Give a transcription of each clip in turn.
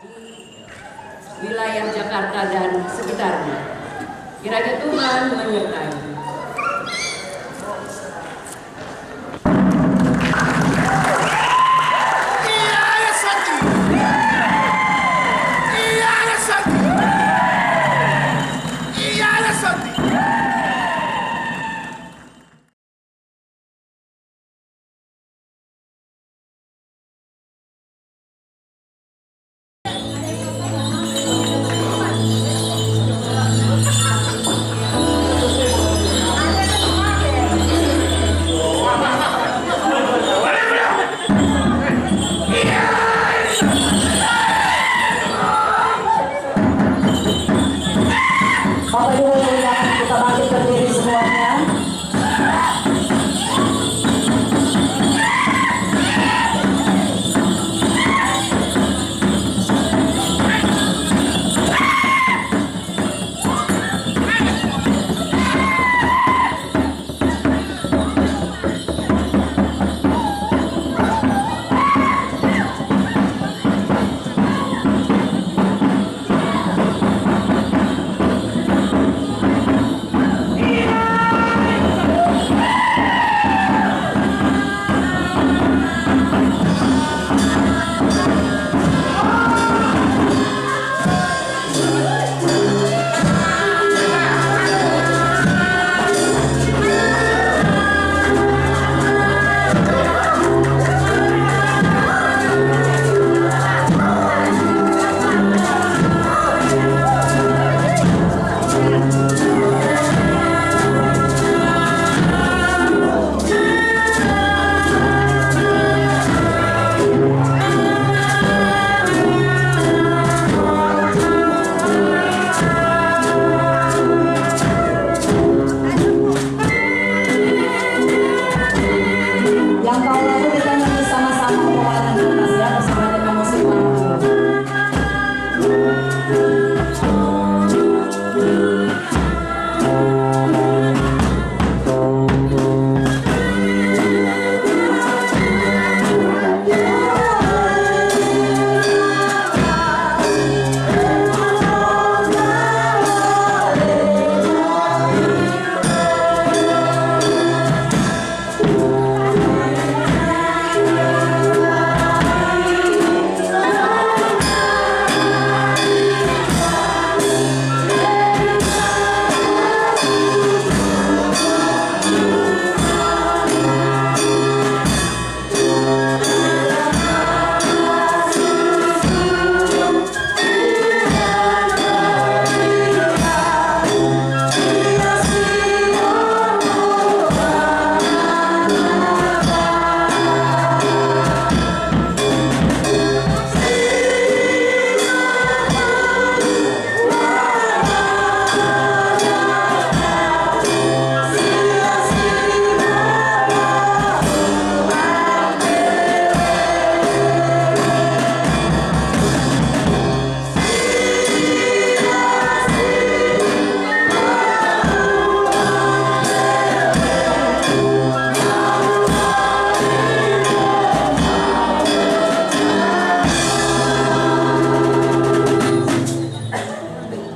di wilayah Jakarta dan sekitarnya. Kiranya Tuhan menyertai.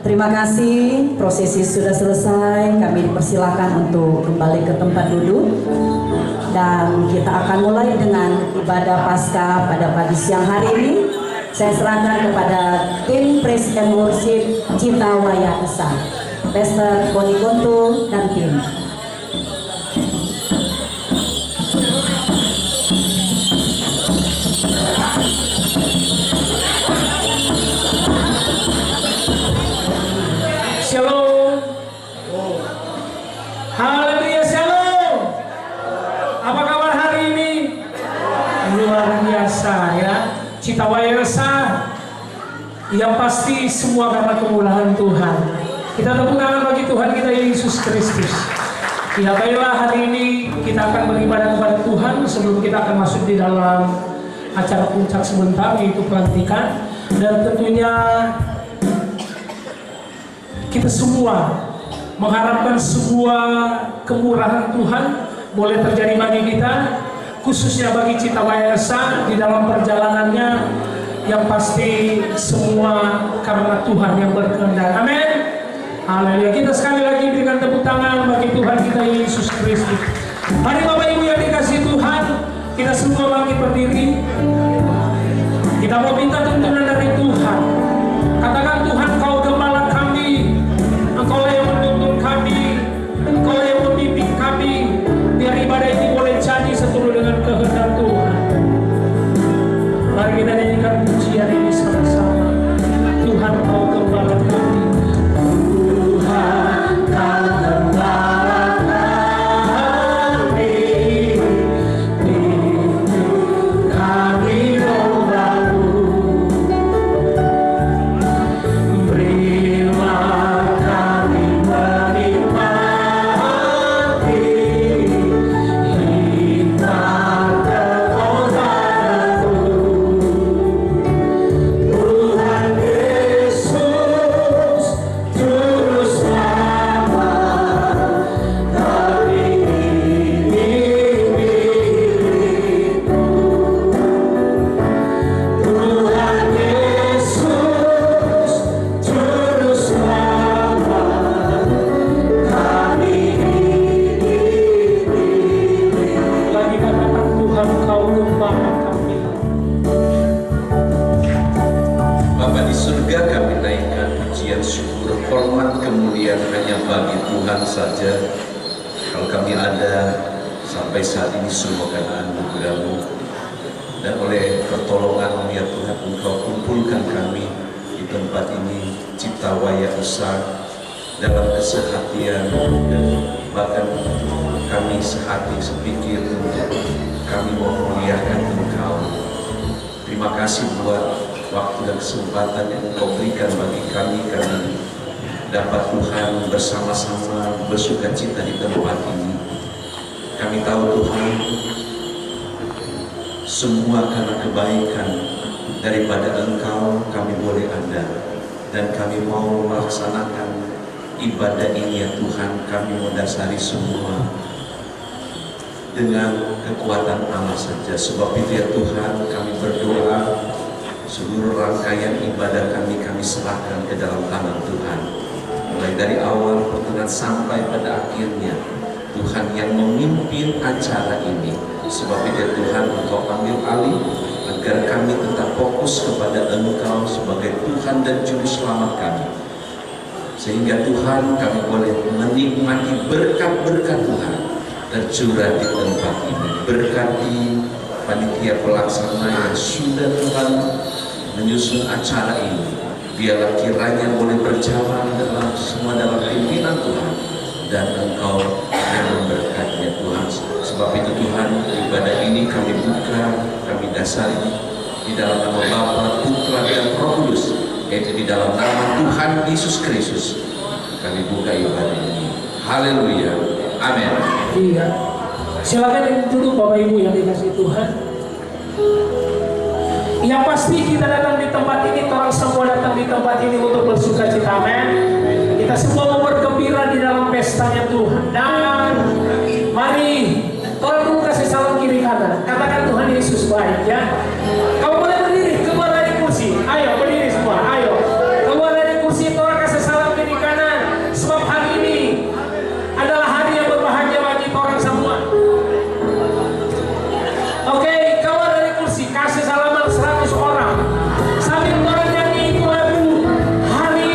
Terima kasih, prosesi sudah selesai. Kami dipersilakan untuk kembali ke tempat duduk. Dan kita akan mulai dengan ibadah Paskah pada pagi siang hari ini. Saya serahkan kepada tim Praise and Worship Cita Waya Esa, Pastor Boni Konto dan tim. Shalom. Haleluya, shalom. Apa kabar hari ini? Luar biasa ya. Cita Waya Esa. Yang pasti semua karena kemurahan Tuhan. Kita tepuk tangan bagi Tuhan kita Yesus Kristus. Ya baiklah, hari ini kita akan beribadah kepada Tuhan sebelum kita akan masuk di dalam acara puncak sebentar, yaitu pelantikan. Dan tentunya kita semua mengharapkan sebuah kemurahan Tuhan boleh terjadi bagi kita, khususnya bagi Cita Waya Esa di dalam perjalanannya Yang pasti semua karena Tuhan yang berkehendak. Amin. Haleluya. Kita sekali lagi berikan tepuk tangan bagi Tuhan kita Yesus Kristus. Mari Bapak Ibu yang dikasihi Tuhan, kita semua bangkit berdiri. Kita mau minta tuntunan dari Tuhan. Katakan, Tuhan, Kau gembala kami, Engkau yang menuntun kami, Engkau yang membimbing kami, biar ibadah ini boleh jadi seturut dengan kehendak Tuhan. Mari kita nyanyikan pujian ini sama-sama. Tuhan, Kau gembala kami. Tuhan, Kau gembala kami, pimpin kami domba-Mu. Berilah kami menikmati hikmat kemuliaan-Mu. Tuhan Yesus, Juru Selamat, kami ini milik-Mu. Tuhan Yesus, Juru Selamat, kami ini milik-Mu. Lagi katakan, Tuhan, Kau gembala kami. Bapa di surga, kami naikkan pujian syukur, hormat, kemuliaan hanya bagi Tuhan saja. Kalau kami ada sampai saat ini semua karena anugerah-Mu, dan oleh pertolongan-Mu ya Tuhan, Engkau kumpulkan kami di tempat ini, Cipta Waya Usaha, dalam kesehatian, dan bahkan kami sehati sepikir untuk kami memuliakan Engkau. Terima kasih buat waktu dan kesempatan yang Engkau berikan bagi kami dapat Tuhan bersama-sama bersuka cita di tempat ini. Kami tahu Tuhan, semua karena kebaikan daripada Engkau kami boleh ada, dan kami mau melaksanakan ibadah ini ya Tuhan. Kami mendasari semua dengan kekuatan Allah saja. Sebab itu ya Tuhan, kami berdoa seluruh rangkaian ibadah kami serahkan ke dalam tangan Tuhan. Mulai dari awal pertengahan sampai pada akhirnya, Tuhan yang memimpin acara ini. Sebab itu ya Tuhan, Engkau ambil alih agar kami tetap fokus kepada Engkau sebagai Tuhan dan Juru Selamat kami. Sehingga Tuhan, kami boleh menikmati berkat-berkat Tuhan tercurah di tempat ini. Berkati panitia pelaksana yang sudah Tuhan menyusun acara ini. Biarlah kiranya boleh berjalan dalam pimpinan Tuhan, dan Engkau yang memberkatinya Tuhan. Sebab itu Tuhan, ibadah ini kami buka, kami dasari di dalam nama Bapa, Putra dan Roh Kudus, yaitu di dalam nama Tuhan Yesus Kristus. Kami buka ibadah ini. Haleluya. Amin. Iya. Silakan duduk Bapak Ibu yang dikasihi Tuhan. Yang pasti kita datang di tempat ini, orang semua datang di tempat ini untuk bersuka cita. Amin. Kita semua mau bergembira di dalam pestanya Tuhan. Dan mari, tolong dulu kasih salam kiri kanan. Katakan Tuhan Yesus baik ya. Kamu boleh berdiri, keluar dari kursi. Ayo berdiri semua, ayo. Keluar dari kursi, tolong kasih salam kiri kanan. Sebab hari ini adalah hari yang berbahagia bagi orang semua. Oke, keluar dari kursi, kasih salaman 100 orang. Sambil orang nyanyi itu lagu, hari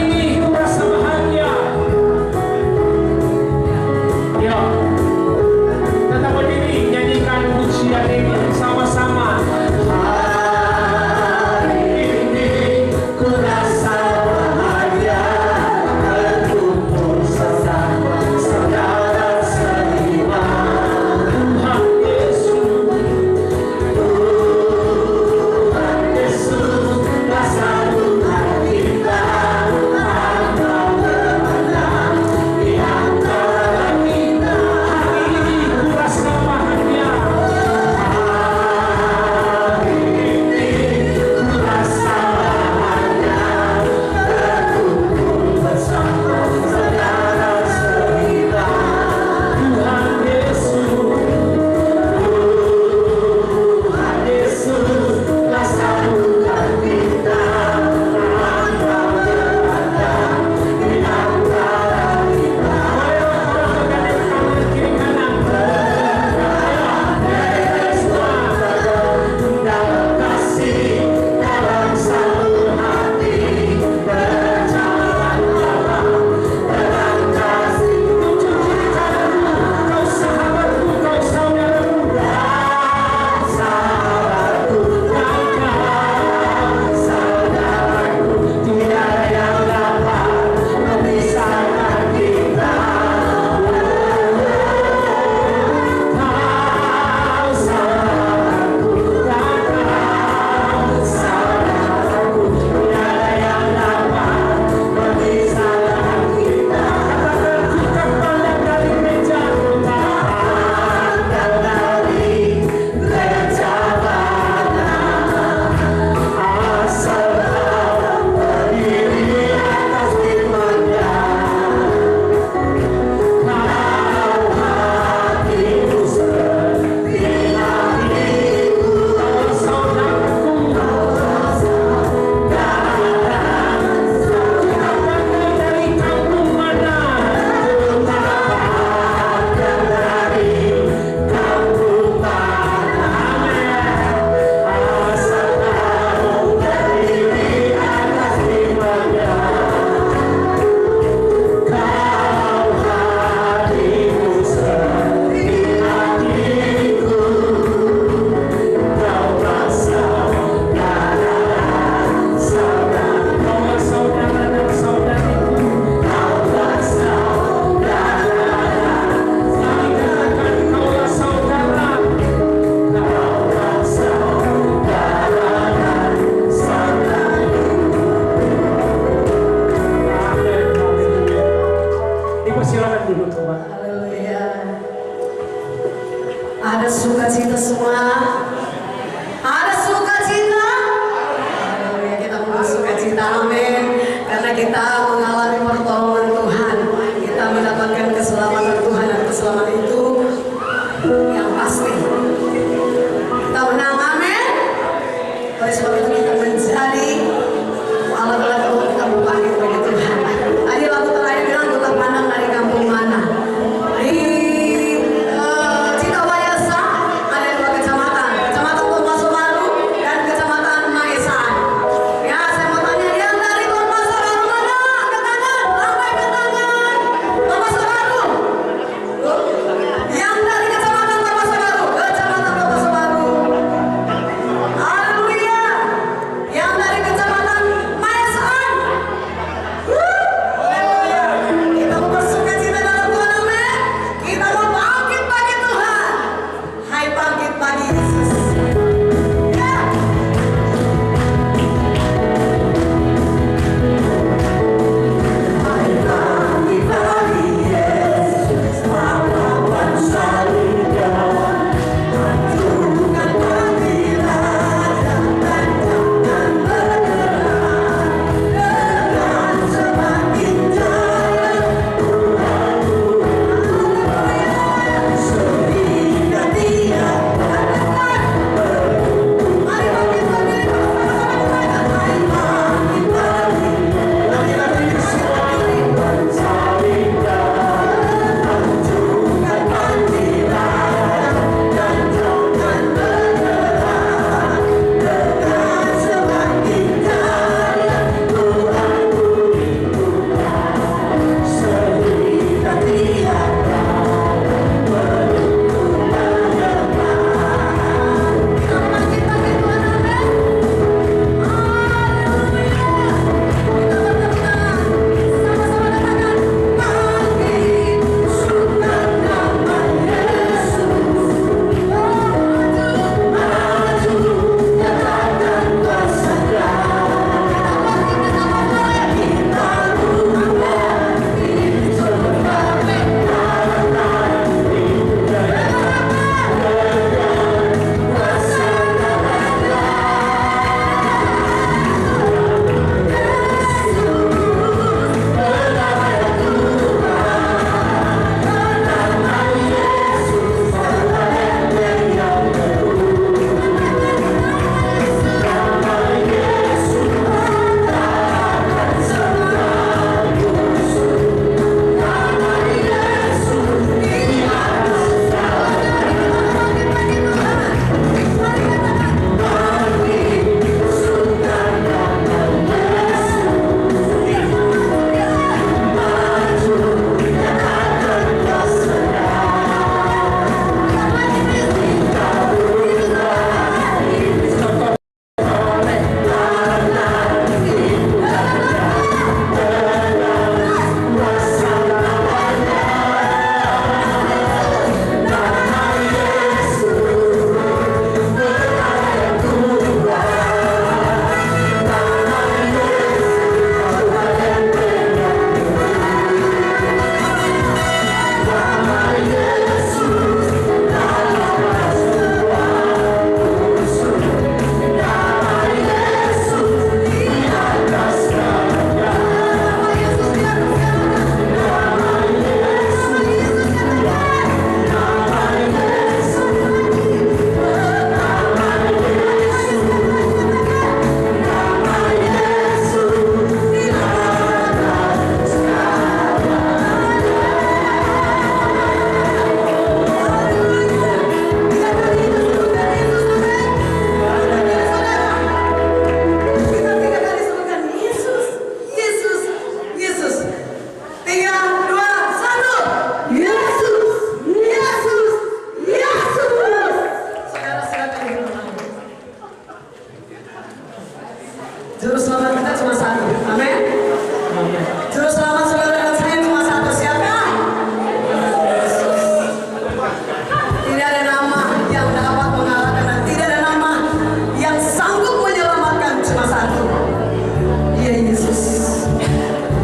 sukacita, amin. Karena kita mengalami pertolongan Tuhan, kita mendapatkan keselamatan Tuhan, dan keselamatan itu yang pasti kita menang, amin. Oleh sebab itu kita menjadi alat-alat untuk kita berbakti bagi Tuhan. Tadi lagu terakhir bilang ku terpandang dari kampung mana. Di Citawayasa ada 2 kecamatan, Kecamatan Tumpasar Baru dan Kecamatan Maesan. Ya, saya mau tanya yang dari Tumpasar Baru mana? Angkat tangan, lambaikan tangan. Tumpasar Baru. Yang dari Kecamatan Tumpasar Baru, Kecamatan Tumpasar Baru. Haleluya. Yang dari Kecamatan Maesan. Haleluya. Kita mau bersukacita dalam Tuhan, amin. Kita mau bangkit bagi Tuhan. Hai bangkit bagi Yesus. Ya. Hai bangkit bagi Yesus, pahlawan salibnya. Hancurkan panggilan dan jangan bergerak. Dengan semakin jaya Tuhan sehingga Dia katakan mari bangkit bagi hai bangkit bagi pahlawan salibnya. Hancurkan panggilan dan jangan bergerak. Dengan semakin jaya Tuhan sehingga Dia Juru selamat kita cuma satu, amin. Juru selamat saudara dan saya cuma satu, siapa? Yesus. Tidak ada nama yang dapat mengalahkan dan tidak ada nama yang sanggup menyelamatkan, cuma satu. Dia Yesus.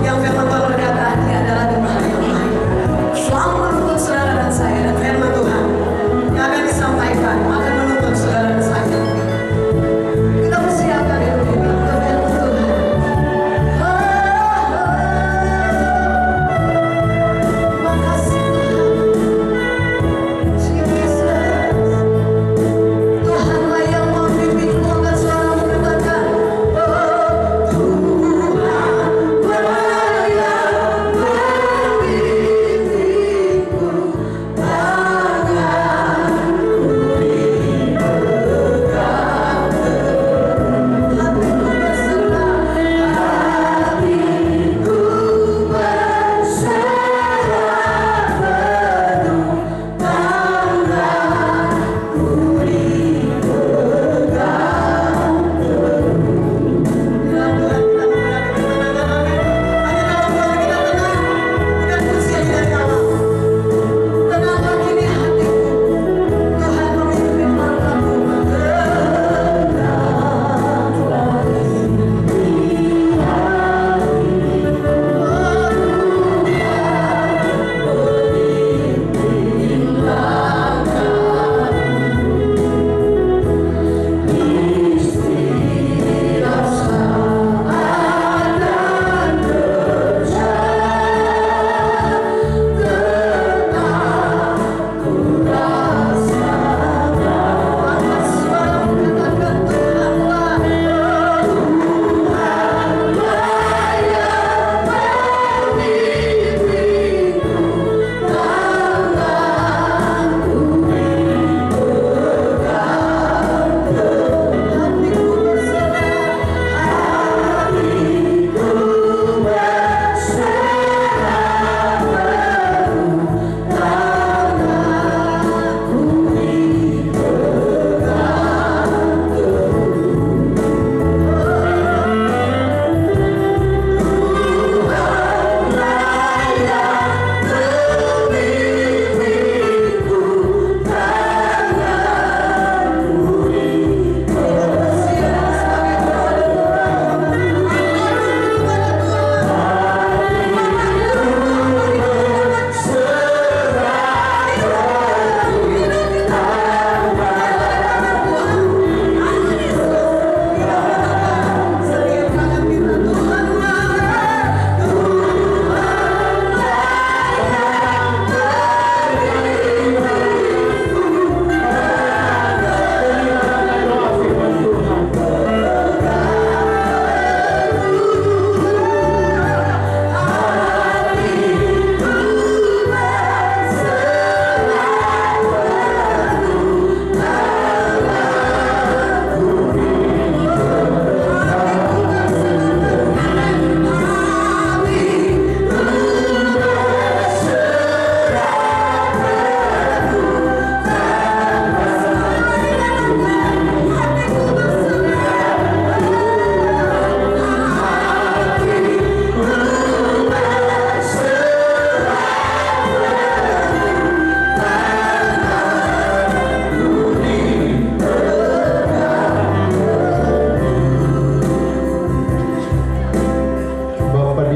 Yang firman Tuhan berkata, Dia adalah gembala yang baik. Selalu menuntut saudara dan saya, dan firman Tuhan yang akan disampaikan akan menuntut saudara dan saya. Kita bersiapkan hidup kita untuk firman Tuhan.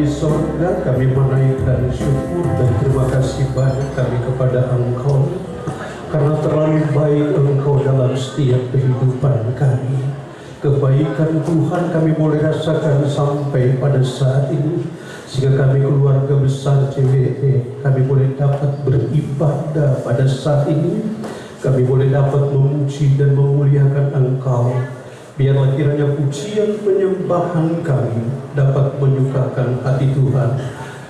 di sorga, kami menaikkan syukur dan terima kasih banyak kami kepada Engkau, karena terlalu baik Engkau dalam setiap kehidupan kami. Kebaikan Tuhan kami boleh rasakan sampai pada saat ini, sehingga kami keluarga besar CWT, kami boleh dapat beribadah pada saat ini. Kami boleh dapat memuji dan memuliakan Engkau. Biarlah kiranya pujian penyembahan kami dapat menyukakan hati Tuhan.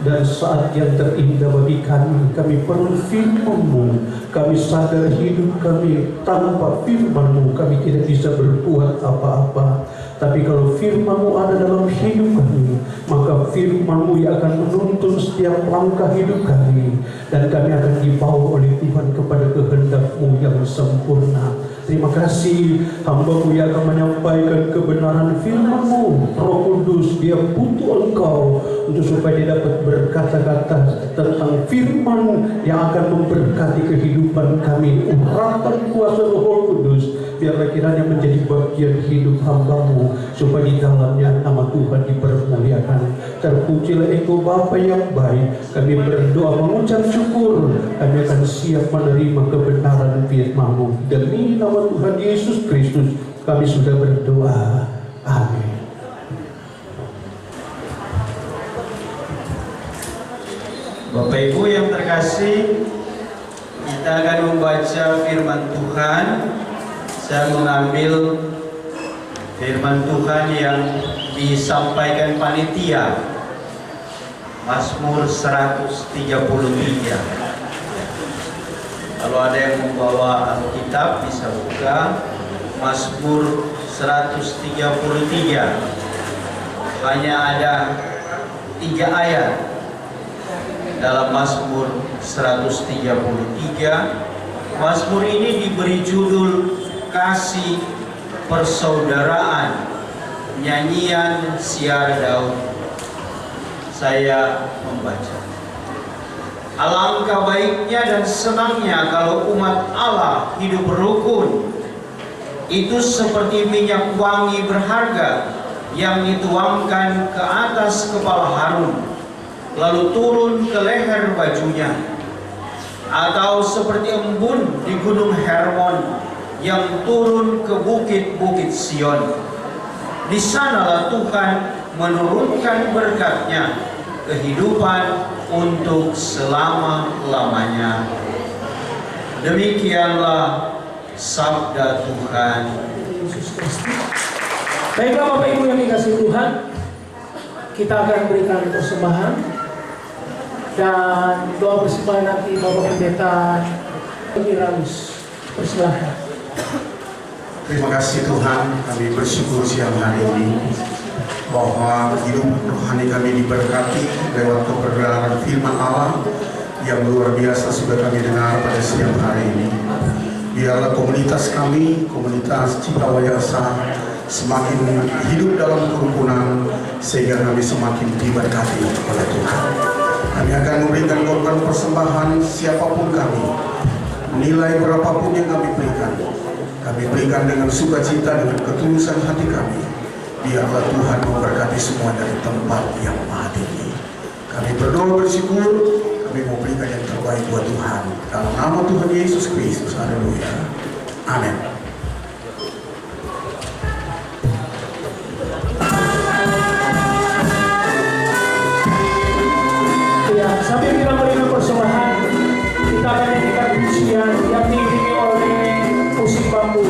Dan saat yang terindah bagi kami perlu firman-Mu. Kami sadar hidup kami tanpa firman-Mu kami tidak bisa berbuat apa-apa. Tapi kalau firman-Mu ada dalam hidup kami, maka firman-Mu yang akan menuntun setiap langkah hidup kami, dan kami akan dibawa oleh Tuhan kepada kehendak-Mu yang sempurna. Terima kasih, hamba-Mu yang akan menyampaikan kebenaran firman-Mu. Roh Kudus, dia butuh Engkau untuk supaya dia dapat berkata-kata tentang firman yang akan memberkati kehidupan kami. Urapan kuasa Roh Kudus, biarlah kiranya menjadi bagian hidup hamba-Mu, supaya di dalamnya nama Tuhan dipermuliakan. Terpujilah Engkau Bapa yang baik. Kami berdoa mengucap syukur, kami akan siap menerima kebenaran firman-Mu. Demi nama Tuhan Yesus Kristus kami sudah berdoa. Amin. Bapak Ibu yang terkasih, kita akan membaca firman Tuhan. Saya mengambil firman Tuhan yang disampaikan panitia, Mazmur 133. Kalau ada yang membawa Alkitab bisa buka Mazmur 133. Hanya ada 3 ayat dalam Mazmur 133. Mazmur ini diberi judul Kasih Persaudaraan, nyanyian Siar Daud. Saya membaca. Alangkah baiknya dan senangnya kalau umat Allah hidup rukun. Itu seperti minyak wangi berharga yang dituangkan ke atas kepala Harun, lalu turun ke leher bajunya. Atau seperti embun di gunung Hermon yang turun ke bukit-bukit Sion. Di sanalah Tuhan menurunkan berkat-Nya, kehidupan untuk selama-lamanya. Demikianlah sabda Tuhan. Baiklah Bapak Ibu yang dikasihi Tuhan, kita akan berikan persembahan, dan doa persembahan nanti Bapak Pendeta Iramis. Persilahkan. Terima kasih Tuhan, kami bersyukur siang hari ini bahwa kehidupan rohani kami diberkati lewat kebenaran firman Allah yang luar biasa sudah kami dengar pada siang hari ini. Biarlah komunitas kami, komunitas Cita Wayasa, semakin hidup dalam kerukunan sehingga kami semakin diberkati oleh Tuhan. Kami akan memberikan korban persembahan siapapun kami, nilai berapapun yang kami berikan dengan sukacita, dengan ketulusan hati kami. Biarlah Tuhan memberkati semua dari tempat yang maha tinggi. Kami berdoa bersyukur, kami mau berikan yang terbaik buat Tuhan. Dalam nama Tuhan Yesus Kristus, haleluya. Amin. Ya, sambil kita berikan persembahan, kita akan nyanyikan pujian yang diiringi oleh musik bambu.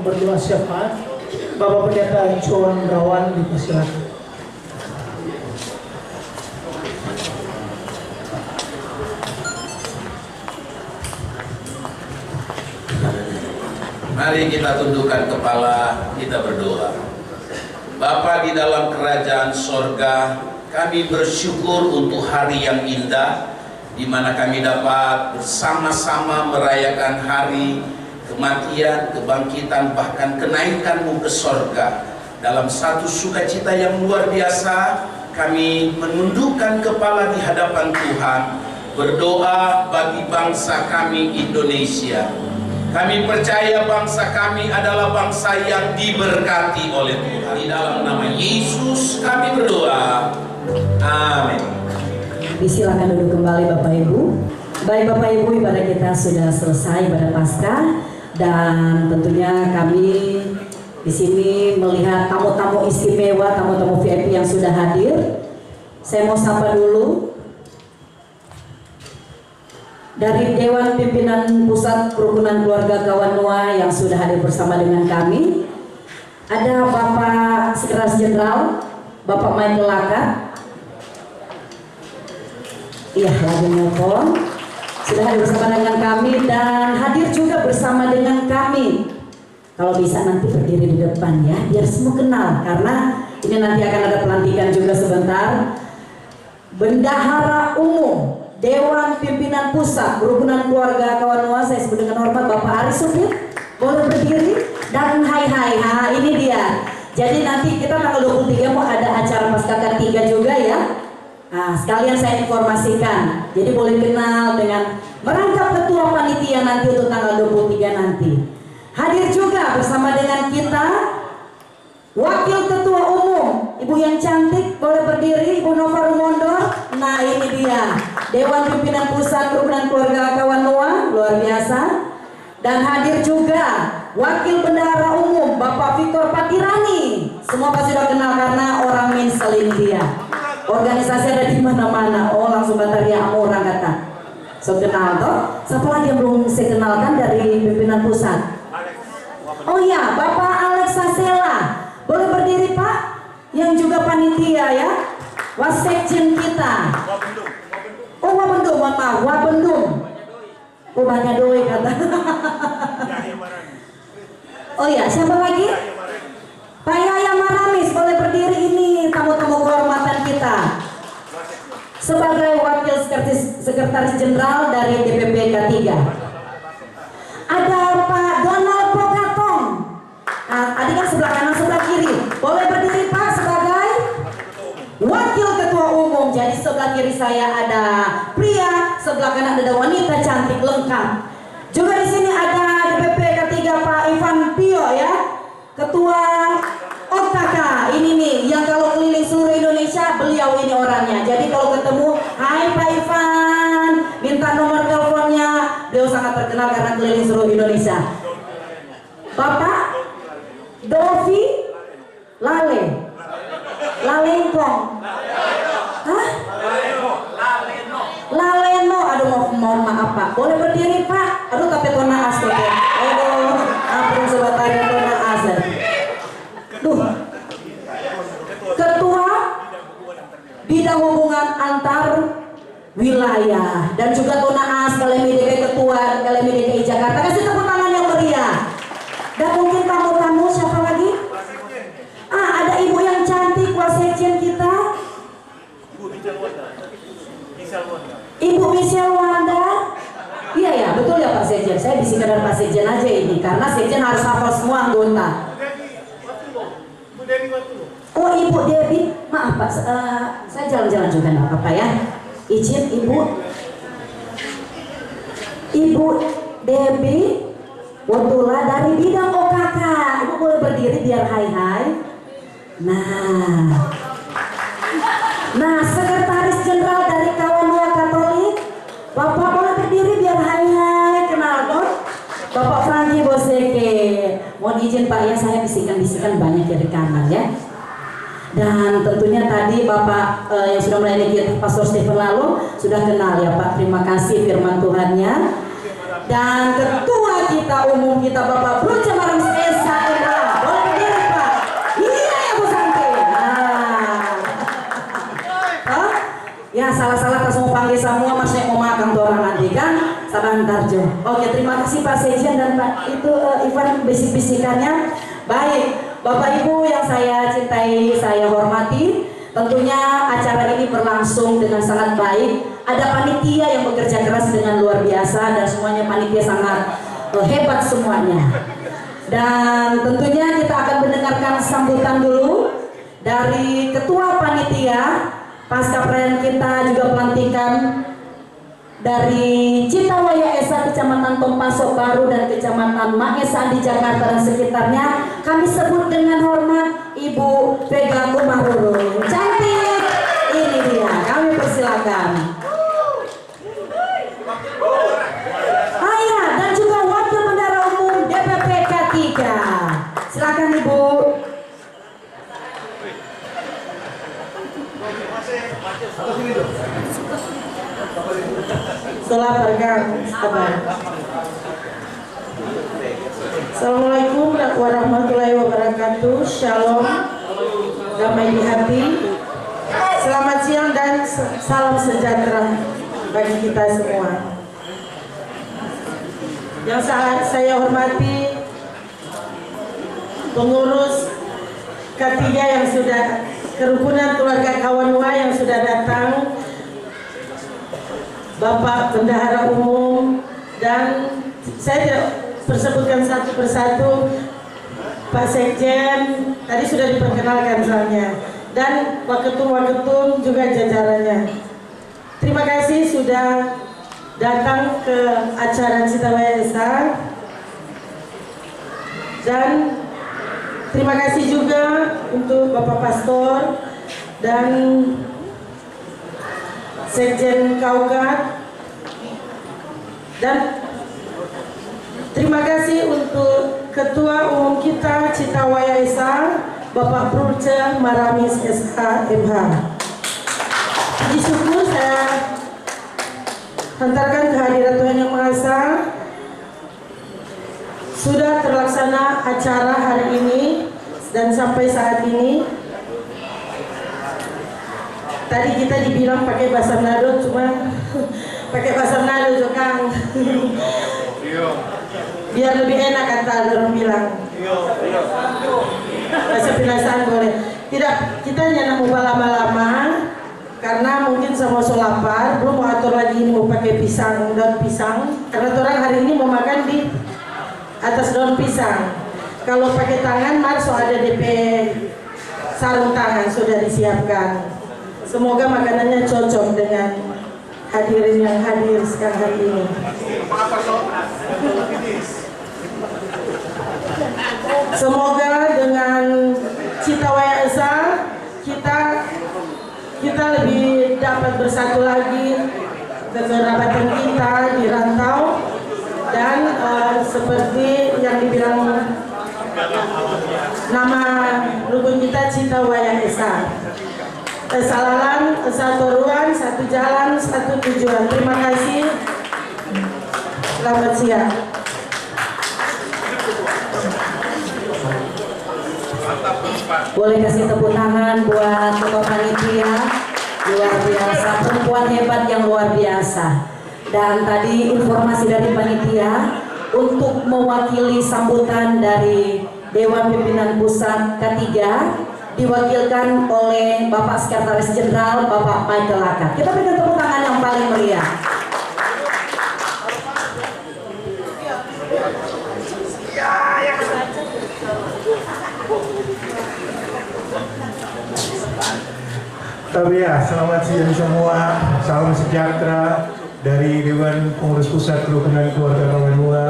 berdoa syafaat. Bapak Pendeta John Rawan dipersilakan. Mari kita tundukkan kepala, kita berdoa. Bapa di dalam kerajaan sorga, kami bersyukur untuk hari yang indah, di mana kami dapat bersama-sama merayakan hari kematian, kebangkitan, bahkan kenaikan-Mu ke sorga. Dalam satu sukacita yang luar biasa, kami menundukkan kepala di hadapan Tuhan, berdoa bagi bangsa kami Indonesia. Kami percaya bangsa kami adalah bangsa yang diberkati oleh Tuhan. Di dalam nama Yesus kami berdoa. Amin. Silakan duduk kembali Bapak Ibu. Baik Bapak Ibu, ibadah kita sudah selesai, ibadah Paskah, dan tentunya kami di sini melihat tamu-tamu istimewa, tamu-tamu VIP yang sudah hadir. Saya mau sapa dulu dari Dewan Pimpinan Pusat Kerukunan Keluarga Kawanua yang sudah hadir bersama dengan kami. Ada Bapak Sekretaris Jenderal, Bapak Michael Laka. Iya, lagi nelfon. Sudah hadir bersama dengan kami dan hadir juga bersama dengan kami. Kalau bisa nanti berdiri di depan ya, biar semua kenal, karena ini nanti akan ada pelantikan juga sebentar. Bendahara Umum Dewan Pimpinan Pusat Kerukunan Keluarga Kawanua, saya sebut dengan hormat Bapak Aris Supit, boleh berdiri dan hai, ini dia. Jadi nanti kita tanggal 23 mau ada acara Paskah ketiga juga ya. Nah, sekalian saya informasikan, jadi boleh kenal dengan merangkap ketua panitia nanti untuk tanggal 23 nanti. Hadir juga bersama dengan kita Wakil Ketua Umum, Ibu yang cantik, boleh berdiri, Ibu Nova Rumondo. Nah ini dia, Dewan Pimpinan Pusat Kerukunan Keluarga Kawanua, luar biasa. Dan hadir juga Wakil Bendahara Umum, Bapak Victor Patirani. Semua pasti sudah kenal karena orang Minselin dia. Organisasi ada di mana-mana. Oh langsung bataria orang kata. So kenal toh. Siapa lagi yang belum saya kenalkan dari pimpinan pusat? Oh ya, Bapak Alexa Sela. Boleh berdiri Pak, yang juga panitia ya, Wasekjen kita. Oh Wabendung, mohon maaf, Wabendung. Oh banyak doi kata. Oh ya, siapa lagi? Pak Yaya Maramis, boleh berdiri, ini tamu-tamu kehormatan kita. Sebagai Wakil Sekretaris Jenderal dari DPP K3. Ada Pak Donald Pokatong. Nah, adik kan sebelah kanan sebelah kiri. Boleh berdiri Pak sebagai Wakil Ketua Umum. Jadi sebelah kiri saya ada pria, sebelah kanan ada wanita cantik lengkap. Juga di sini ada DPP K3 Pak Ivan Pio ya, Ketua OKK. Ini nih yang kalau keliling seluruh Indonesia beliau ini orangnya. Jadi kalau ketemu, hai Pak Ivan, minta nomor teleponnya. Beliau sangat terkenal karena keliling seluruh Indonesia. Bapak Dovi Lalengkong. Hah? Laleno. Aduh mohon maaf Pak. Boleh berdiri Pak. Aduh tapi kau naas tuh. Oh, ampun sobat tadi kau naas. Duh. Ketua Bidang Hubungan Antar Wilayah dan juga Tonaas KLMI DKI Ketua KLMI DKI Jakarta. Kasih tepuk tangan yang meriah. Dan mungkin tamu-tamu siapa lagi? Ada ibu yang cantik, wasekjen kita. Ibu Michelle Wanda. Iya ya, betul ya Pak Sekjen. Saya bisikan dari Pak Sekjen aja ini karena Sekjen harus hafal semua anggota. Oh Ibu Debbie, maaf Pak, saya jalan-jalan juga nggak apa-apa ya. Izin Ibu Debbie Wotula dari bidang OKK. Ibu boleh berdiri biar hai. Nah, Sekretaris Jenderal dari Kawanua Katolik, Bapak boleh berdiri biar hai. Kenal dong? Bapak Franky Boseke. Mohon izin Pak ya, saya bisikan banyak dari kanan ya. Dan tentunya tadi Bapak yang sudah melayani kita, Pastor Stephen Lalu sudah kenal ya Pak. Terima kasih firman Tuhannya. Dan ketua kita umum kita Bapak Bro Cemaram SH Ya salah-salah pas mau panggil semua masih mau makan tuh orang nanti kan sebentar Jo. Oke, terima kasih Pak Sekjen dan Pak itu Ivan bisik-bisikannya. Baik, Bapak Ibu yang saya cintai, saya hormati, tentunya acara ini berlangsung dengan sangat baik. Ada panitia yang bekerja keras dengan luar biasa dan semuanya panitia sangat hebat semuanya. Dan tentunya kita akan mendengarkan sambutan dulu dari Ketua Panitia. Pasca perayaan kita juga pelantikan dari Citawaya Esa, Kecamatan Tompasok Baru dan Kecamatan Maesa di Jakarta dan sekitarnya. Kami sebut dengan hormat Ibu Vega Kumarurun. Cantik, ini dia. Kami persilakan. Ayah dan juga Wakil Bendahara Umum DPP K3. Silakan Ibu. Assalamualaikum warahmatullahi wabarakatuh. Shalom, damai di hati. Selamat siang dan salam sejahtera bagi kita semua. Yang saya hormati pengurus K3 yang sudah, kerukunan keluarga Kawanua yang sudah datang, Bapak Bendahara Umum, dan saya tidak persebutkan satu persatu, Pak Sekjen tadi sudah diperkenalkan soalnya, dan Waketum juga jajarannya. Terima kasih sudah datang ke acara Citawaya Esa, dan terima kasih juga untuk Bapak Pastor dan Sekjen Kaukat, dan terima kasih untuk Ketua Umum kita Citawaya Esa, Bapak Prurce Maramis SH MH. Puji syukur saya hantarkan kehadiran Tuhan Yang Maha Esa. Sudah terlaksana acara hari ini dan sampai saat ini. Tadi kita dibilang pakai bahasa Manado, cuma pakai bahasa Manado Jokang. Biar lebih enak kata orang bilang. Bahasa pinasaan boleh. Tidak, kita jangan mau lama-lama karena mungkin sama lapar, belum mau atur lagi ini mau pakai pisang, daun pisang. Karena orang hari ini mau makan di atas daun pisang. Kalau pakai tangan, Mars ada DP sarung tangan sudah disiapkan. Semoga makanannya cocok dengan hadirin yang hadir sekarang hari ini. Semoga dengan Citawaya Esa kita lebih dapat bersatu lagi, kekerabatan kita di rantau, dan seperti yang dibilang nama rukun kita Citawaya Esa. Salalan, satu ruang, satu jalan, satu tujuan. Terima kasih. Selamat siang. Boleh kasih tepuk tangan buat Ketua Panitia, luar biasa, perempuan hebat yang luar biasa. Dan tadi informasi dari Panitia untuk mewakili sambutan dari Dewan Pimpinan Pusat K3 diwakilkan oleh Bapak Sekretaris Jenderal Bapak Michael Lakat. Kita berikan tepuk tangan yang paling meriah. Ya, selamat siang semua, salam sejahtera dari Dewan Pengurus Pusat Kerukunan Keluarga Kawanua,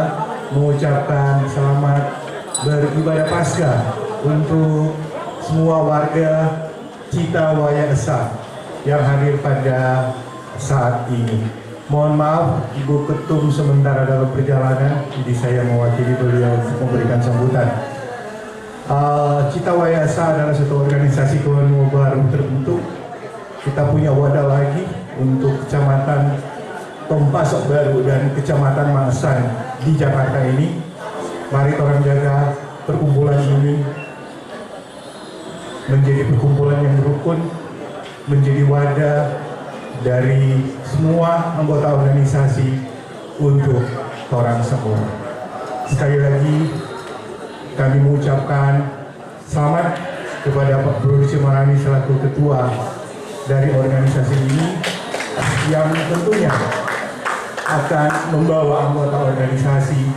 mengucapkan selamat beribadah Paskah untuk semua warga Citawaya Esa yang hadir pada saat ini. Mohon maaf Ibu Ketum sementara dalam perjalanan, jadi saya mewakili beliau memberikan sambutan. Citawaya Esa adalah satu organisasi Kawanua baru terbentuk. Kita punya wadah lagi untuk Kecamatan Tompasok Baru dan Kecamatan Maesan di Jakarta ini. Mari orang jaga perkumpulan ini menjadi perkumpulan yang rukun, menjadi wadah dari semua anggota organisasi untuk orang semua. Sekali lagi kami mengucapkan selamat kepada Pak Bro Marani selaku ketua dari organisasi ini yang tentunya akan membawa anggota organisasi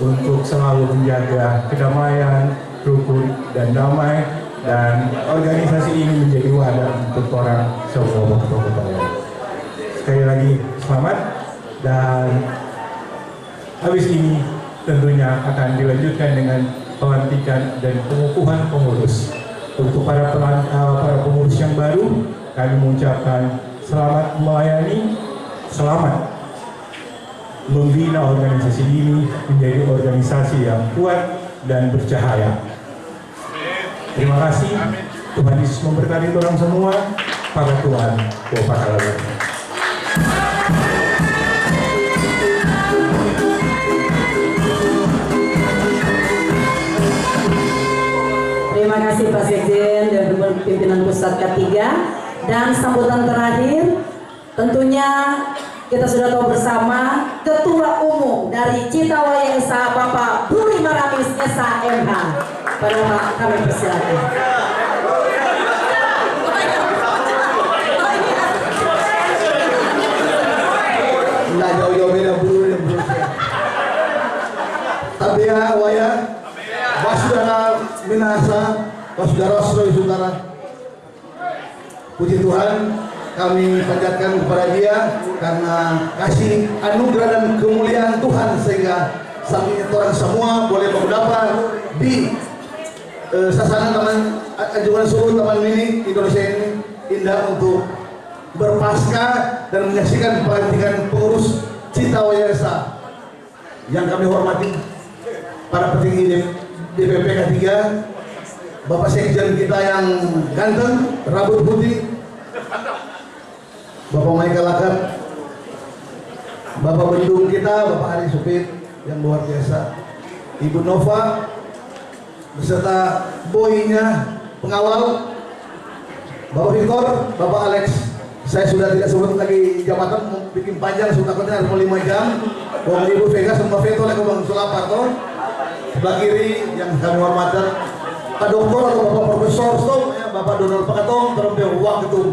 untuk selalu menjaga kedamaian, rukun, dan damai, dan organisasi ini menjadi wadah untuk orang semua Bogor. Sekali lagi selamat, dan habis ini tentunya akan dilanjutkan dengan pelantikan dan pengukuhan pengurus. Untuk para pengurus yang baru, kami mengucapkan selamat melayani, selamat membina organisasi ini menjadi organisasi yang kuat dan bercahaya. Terima kasih. Tuhan Yesus memberkati orang semua. Pada Tuhan, Bapak Kalabar. Terima kasih Pak Sekjen dan pimpinan pusat K3. Dan sambutan terakhir, tentunya kita sudah tahu bersama Ketua Umum dari Citawaya SA Bapak Buri Maramis SA MH. Pada kami persilakan. Nah jauh-jauh beda buru dan buru. Tabia waya, basudara minasa, basudara Sulawesi Utara. Puji Tuhan, kami panjatkan kepada Dia karena kasih anugerah dan kemuliaan Tuhan sehingga saat ini orang semua boleh mendapat di sasaran Taman Anjungan Suruh Taman Mini Indonesia ini indah untuk berpasca dan menyaksikan pelantikan pengurus Citawaya SA yang kami hormati para petinggi DPP K3, Bapak Sekjen kita yang ganteng, rambut putih, Bapak Michael Lakat, Bapak Bendung kita, Bapak Ari Supit yang luar biasa, Ibu Nova beserta boynya pengawal, Bapak Victor, Bapak Alex. Saya sudah tidak sebut lagi jabatan, bikin panjang, sudah takutnya harus 5 jam. Bapak Ibu Vega sama Veto, lagi Bang Sulaparto. Sebelah kiri yang kami hormati Pak Doktor atau Bapak Profesor Stop, ya, Bapak Donald Pakatong, terlebih Wak Ketum.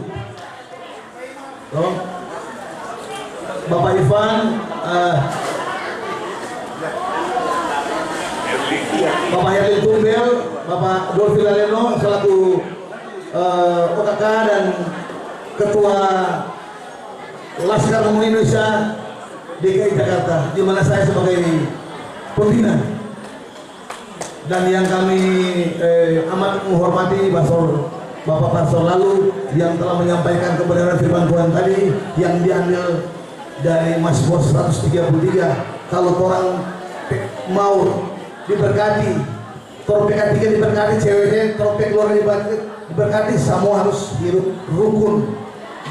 Bapak Ivan, Bapak Herlin Tumbel, Bapak Dolfi Laleno selaku OKK dan Ketua Laskar Umum Indonesia DKI Jakarta, di mana saya sebagai pembina. Dan yang kami amat menghormati Bapak Pastor lalu yang telah menyampaikan kebenaran firman Tuhan tadi yang diambil dari Mazmur 133. Kalau orang mau diberkati, kalau PK3 diberkati, ceweknya, kalau keluar diberkati, semua harus hidup rukun.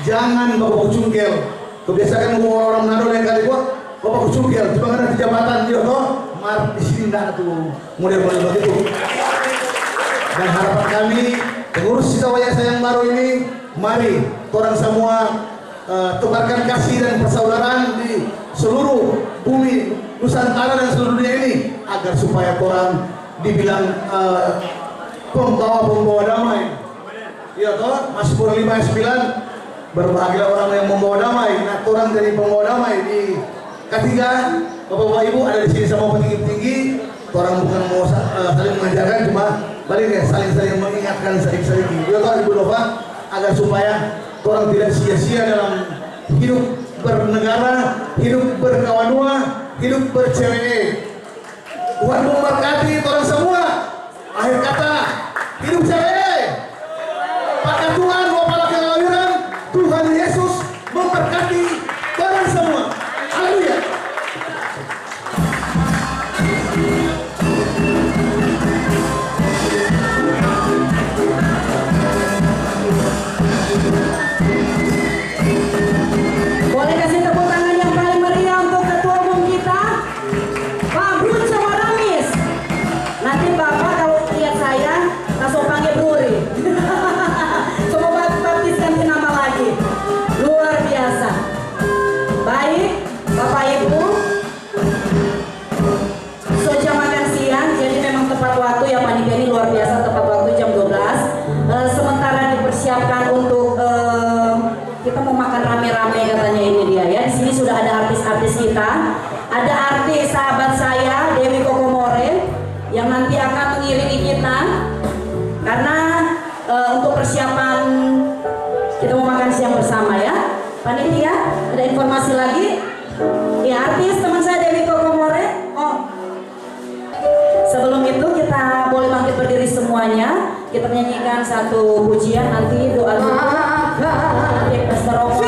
Jangan bapak kucungkel. Kebiasaan ngomong orang Manado yang kali gua, bapak kucungkel. Cuma karena di jabatan dia toh, mar di sini enggak tuh model-model begitu. Dan harapan kami pengurus Citawaya yang baru ini, mari orang semua tebarkan kasih dan persaudaraan di seluruh bumi Nusantara dan seluruh dunia ini agar supaya orang dibilang pembawa damai. Iya toh, Mazmur 5 ayat 9. Berbahagialah orang yang membawa damai. Nah, orang jadi pembawa damai di K3. Bapak-bapak Ibu ada di sini sama petinggi-petinggi. Orang bukan mau saling mengajarkan, cuma balik ya saling mengingatkan sedikit-sedikit. Ya toh Ibu Nova, agar supaya orang tidak sia-sia dalam hidup bernegara, hidup berkawanua, hidup bercewek. Tuhan memberkati orang semua. Akhir kata, hidup cewek. Pakai Tuhan, wapala kelahiran, Tuhan Yesus memberkati orang semua. Haleluya. Boleh kasih tepuk tangan yang paling meriah untuk Ketua Umum kita, Pak Bro Maramis. Nanti Bapak kalau lihat saya untuk kita mau makan rame-rame katanya ini dia ya. Di sini sudah ada artis-artis kita. Ada artis sahabat saya Dewi Kokomore yang nanti akan mengiringi kita karena untuk persiapan kita mau makan siang bersama ya. Panitia, ada informasi lagi? Ya, artis teman saya Dewi Kokomore. Oh, sebelum itu kita boleh bangkit berdiri semuanya. Kita menyanyikan satu pujian, nanti doa dulu. Pastor Romo.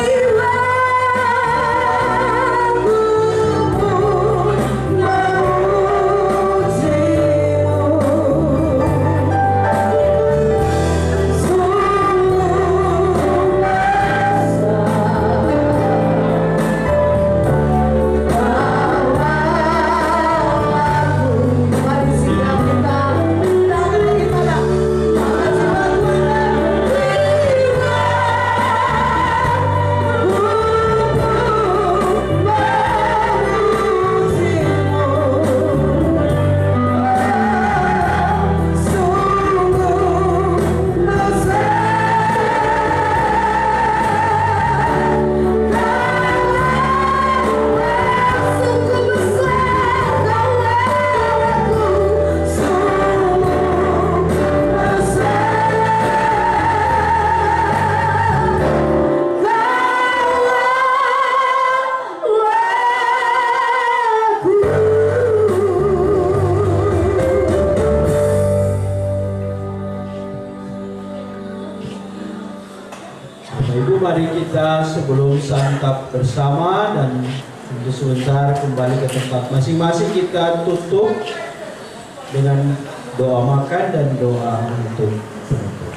Mari kita sebelum santap bersama dan untuk sebentar kembali ke tempat masing-masing, kita tutup dengan doa makan dan doa untuk penutup.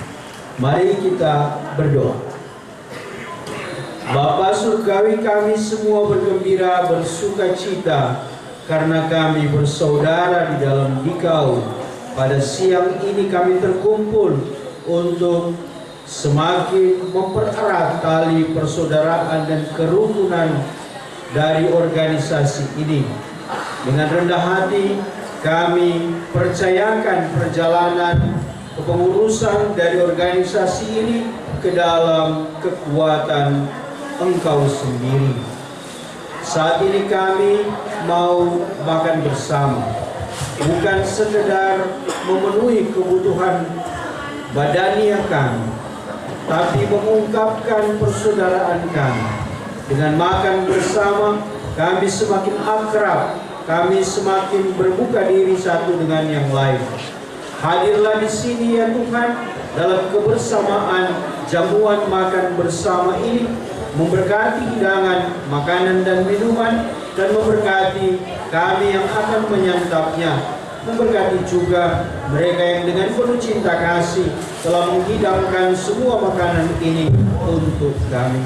Mari kita berdoa. Bapa surgawi, kami semua bergembira bersuka cita karena kami bersaudara di dalam Dikau. Pada siang ini kami terkumpul untuk semakin mempererat tali persaudaraan dan kerukunan dari organisasi ini. Dengan rendah hati kami percayakan perjalanan kepengurusan dari organisasi ini ke dalam kekuatan Engkau sendiri. Saat ini kami mau makan bersama, bukan sekedar memenuhi kebutuhan badania kami, tapi mengungkapkan persaudaraan kami. Dengan makan bersama, kami semakin akrab, kami semakin berbuka diri satu dengan yang lain. Hadirlah di sini ya Tuhan, dalam kebersamaan jamuan makan bersama ini, memberkati hidangan, makanan dan minuman, dan memberkati kami yang akan menyantapnya. Memberkati juga mereka yang dengan penuh cinta kasih telah menghidangkan semua makanan ini untuk kami.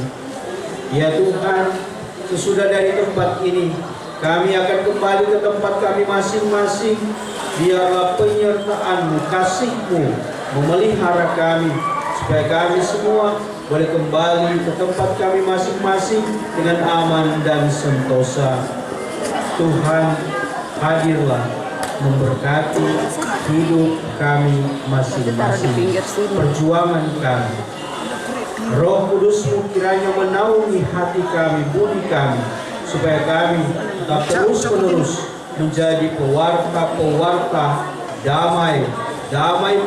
Ya Tuhan, sesudah dari tempat ini, kami akan kembali ke tempat kami masing-masing. Biarlah penyertaan-Mu, kasih-Mu memelihara kami, supaya kami semua boleh kembali ke tempat kami masing-masing dengan aman dan sentosa. Tuhan, hadirlah memberkati hidup kami masing-masing, perjuangan kami. Roh Kudus-Mu kiranya menaungi hati kami, budi kami, supaya kami tetap terus-menerus menjadi pewarta-pewarta damai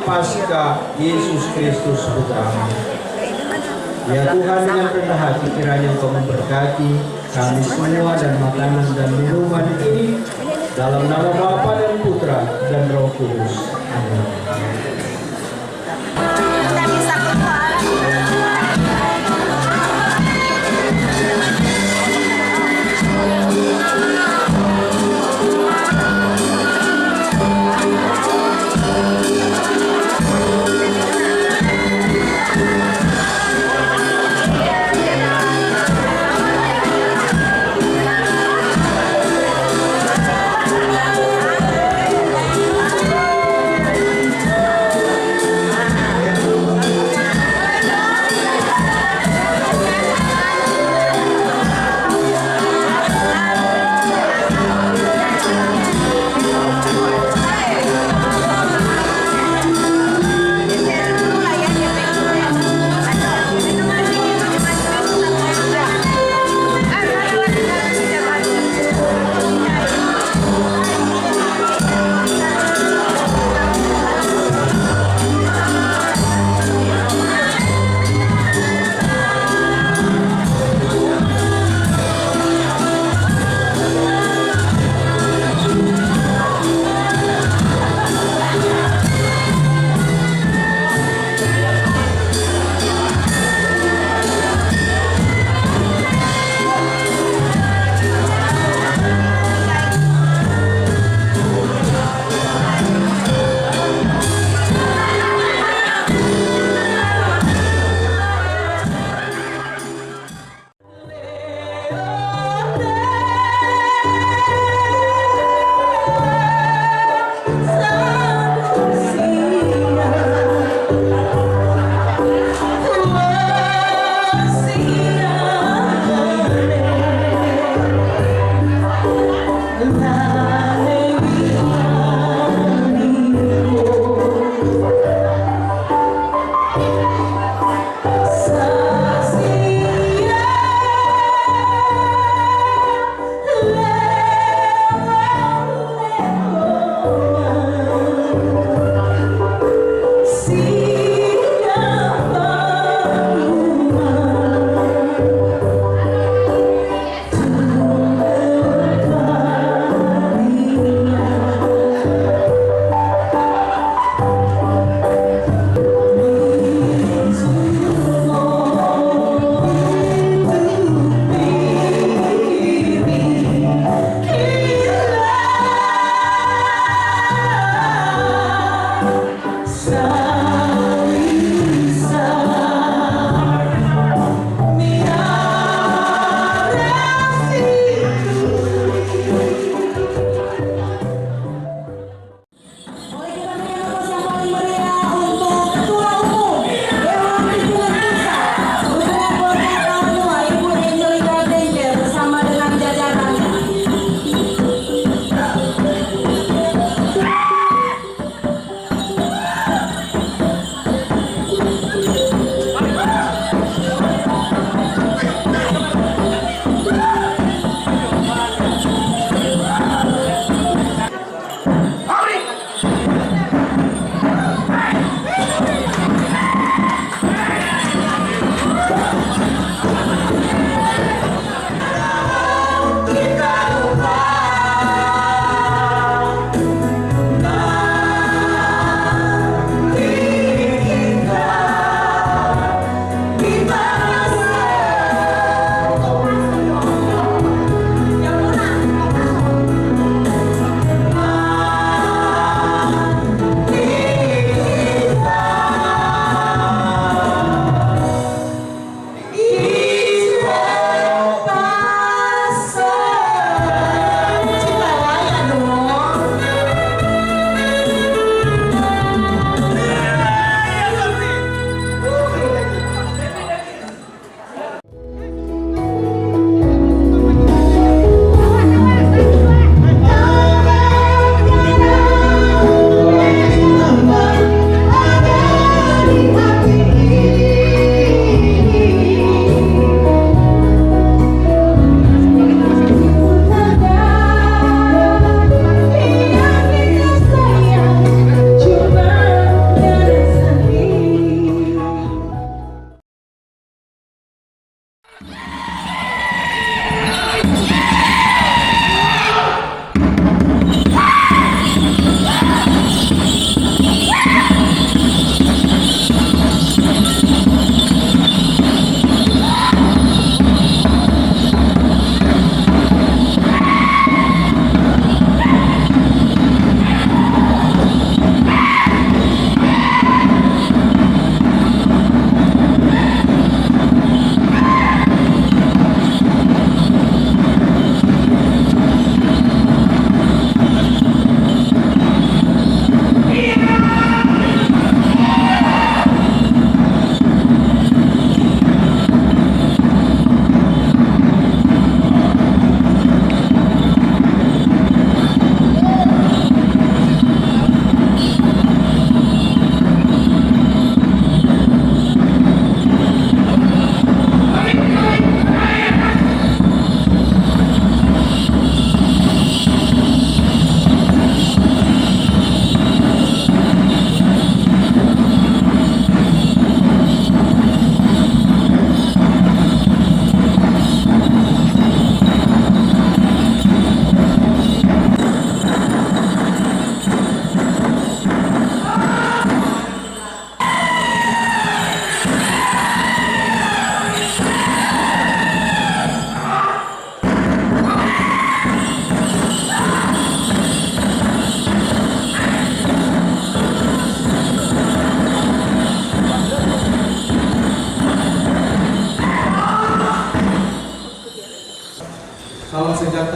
Paskah Yesus Kristus Putra-Mu. Ya Tuhan, dengan rendah hati kiranya Engkau memberkati kami semua dan makanan dan minuman ini, dalam nama Bapa dan Putra dan Roh Kudus. Amin.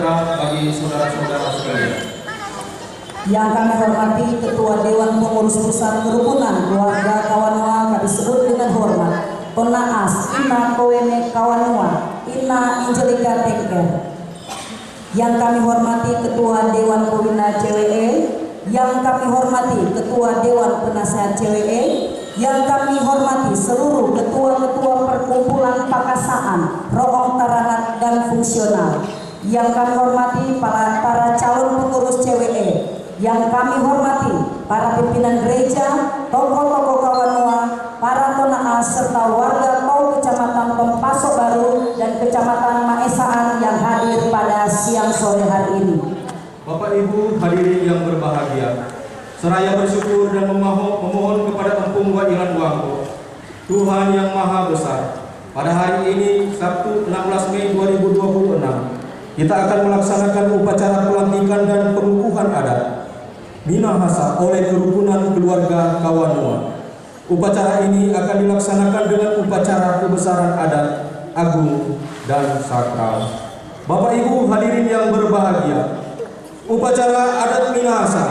sejahtera bagi saudara-saudara sekalian. Yang kami hormati Ketua Dewan Pengurus Pusat Kerukunan Keluarga Kawanua, kami sebut dengan hormat Penaas Ina Kowene Kawanua, Ina Angelika Tengker. Yang kami hormati Ketua Dewan Pembina CWE, yang kami hormati Ketua Dewan Penasehat CWE, yang kami hormati seluruh ketua-ketua perkumpulan pakasaan, roong taranat dan fungsional, yang kami hormati para calon pengurus CWE, yang kami hormati para pimpinan gereja, tokoh-tokoh Kawanua, para tonaas serta warga Kau Kecamatan Tompaso Baru dan Kecamatan Maesaan yang hadir pada siang sore hari ini. Bapak Ibu hadirin yang berbahagia, seraya bersyukur dan memohon kepada Empung Wailan Wangko, Tuhan yang Maha Besar, pada hari ini Sabtu 16 Mei 2026 kita akan melaksanakan upacara pelantikan dan pengukuhan adat Minahasa oleh Kerukunan Keluarga Kawanua. Upacara ini akan dilaksanakan dengan upacara kebesaran adat agung dan sakral. Bapak Ibu hadirin yang berbahagia, upacara adat Minahasa,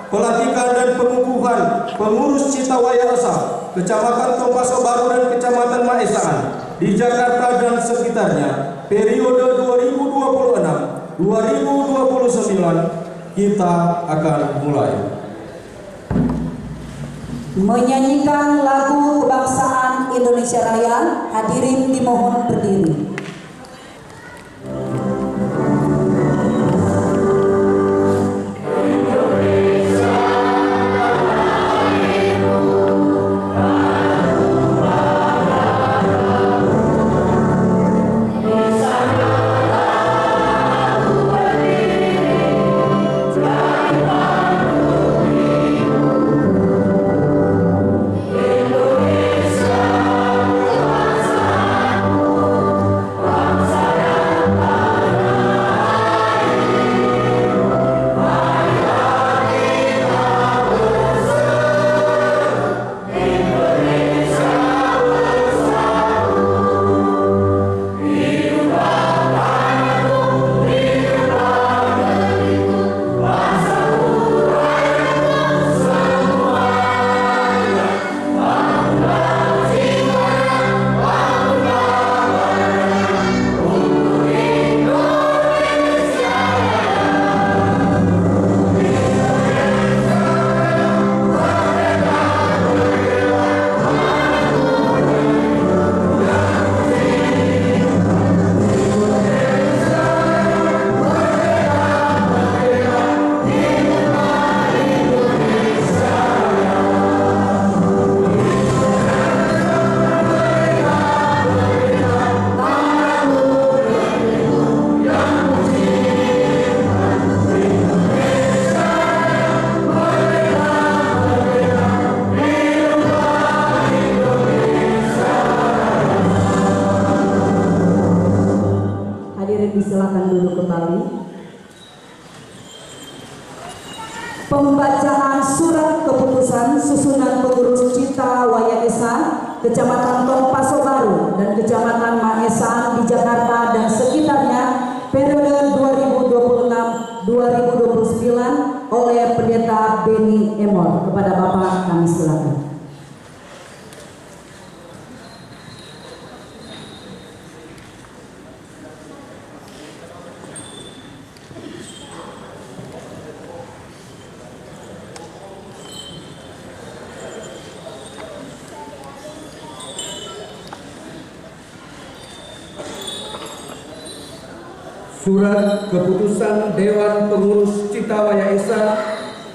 pelantikan dan pengukuhan pengurus Citawaya Esa, Kecamatan Tompaso Baru dan Kecamatan Maesaan di Jakarta dan sekitarnya periode 2026-2029 kita akan mulai menyanyikan lagu kebangsaan Indonesia Raya. Hadirin dimohon berdiri. Silakan duduk kembali. Pembacaan surat keputusan susunan pengurus Citawaya Esa, Kecamatan Tompaso Baru dan Kecamatan Maesaan di Jakarta dan sekitarnya periode 2026-2029 oleh Pendeta Beni Emor. Kepada Bapak kami silakan. Surat Keputusan Dewan Pengurus Citawaya Esa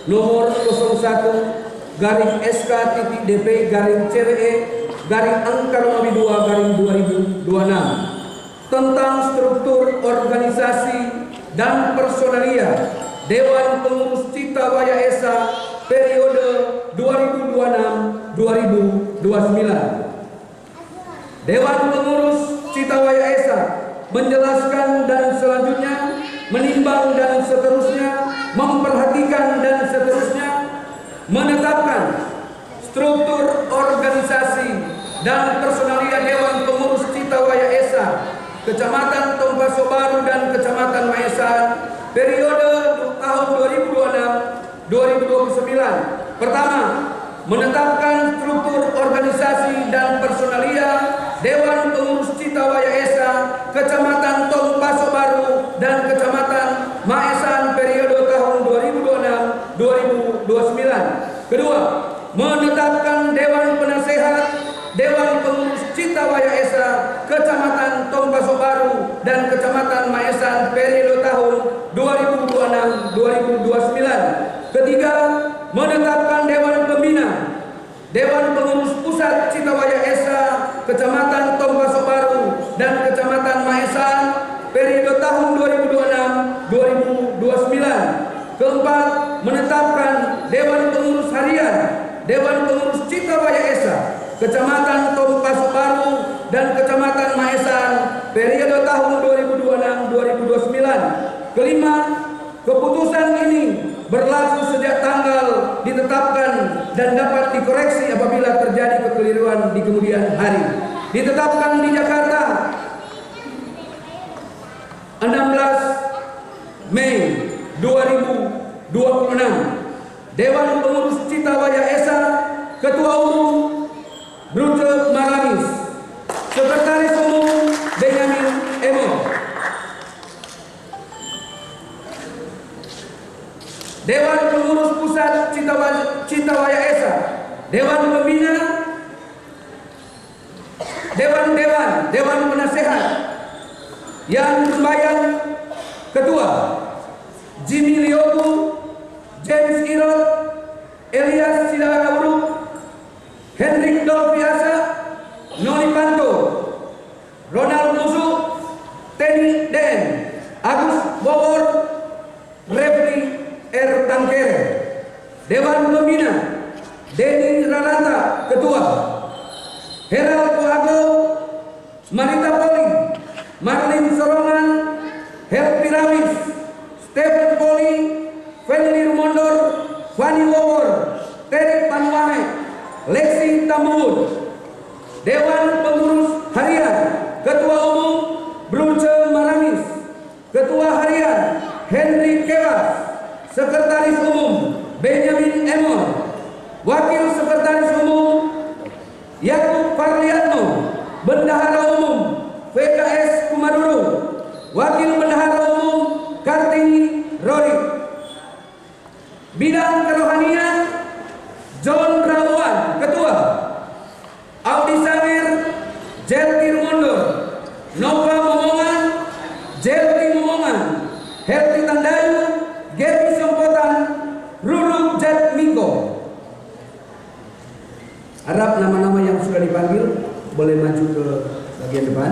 nomor 01-SP-CWE-CWE-2-2026 tentang struktur organisasi dan personalia Dewan Pengurus Citawaya Esa periode 2026-2029. Dewan Pengurus Citawaya Esa menjelaskan dan selanjutnya menimbang dan seterusnya memperhatikan dan seterusnya menetapkan struktur organisasi dan personalia Dewan Pengurus Citawaya Esa, Kecamatan Tompaso Baru dan Kecamatan Maesaan usulan. Pertama, menetapkan struktur organisasi dan personalia Dewan Pengurus Citawaya Esa Kecamatan Tong Paso Baru dan Kecamatan Maesan periode tahun 2026-2029. Kedua, menetapkan Dewan Penasehat Dewan Pengurus Citawaya Esa Kecamatan Tong Paso Baru dan Kecamatan Maesan periode tahun 2026-2029. Ketiga, menetapkan Dewan Pembina Dewan Pengurus Pusat Citawaya Esa Kecamatan Tong Paso Baru dan Kecamatan Maesan periode tahun 2026-2029. Keempat, menetapkan Dewan Pengurus Harian Dewan Pengurus Citawaya Esa Kecamatan Tong Paso Baru dan Kecamatan Maesan periode tahun 2026-2029. Kelima, keputusan ini berlaku sejak tanggal ditetapkan dan dapat dikoreksi apabila terjadi kekeliruan di kemudian hari. Ditetapkan di Jakarta 16 Mei 2026. Dewan Pengurus Citawaya Esa, Ketua Umum Bruce Maramis, Sekretaris Umum Benyamin Emon. Dewan Pengurus Pusat Citawaya Esa, Dewan Pembina, Dewan Penasehat yang berbayang Ketua Jimmy Liobu, James Irot, Elias Sidagauruk, Hendrik Dolfiasa, Noni Panto, Ronald Musu, Teni Den, Agus Bogor, Refli R. Tangkere. Dewan Pembina Denny Ranata, Ketua. Herald Puago, Marita Poli, Marlin Sorongan, Helpi Ramis, Stephen Poli, Fenli Rumondor, Fani Wawor, Terry Panwane, Lexi Tambun. Dewan Pengurus Harian, Ketua Umum Bruce Maramis, Ketua Harian Henry Kewas, Sekretaris Umum Benyamin Emon, Wakil Sekretaris Umum Yakub Farliatno, Bendahara Umum VKS Kumaduru, Wakil Bendahara Umum Kartini Rory. Bidang Kerohanian John Rawan, Ketua. Audi Sanger, Jelti Rumondor, Nova Momongan, Jelti Momongan, Helti Tandayu, Geri Sompotan, Ruru Jatmiko. Harap nama-nama yang sudah dipanggil boleh maju ke bagian depan.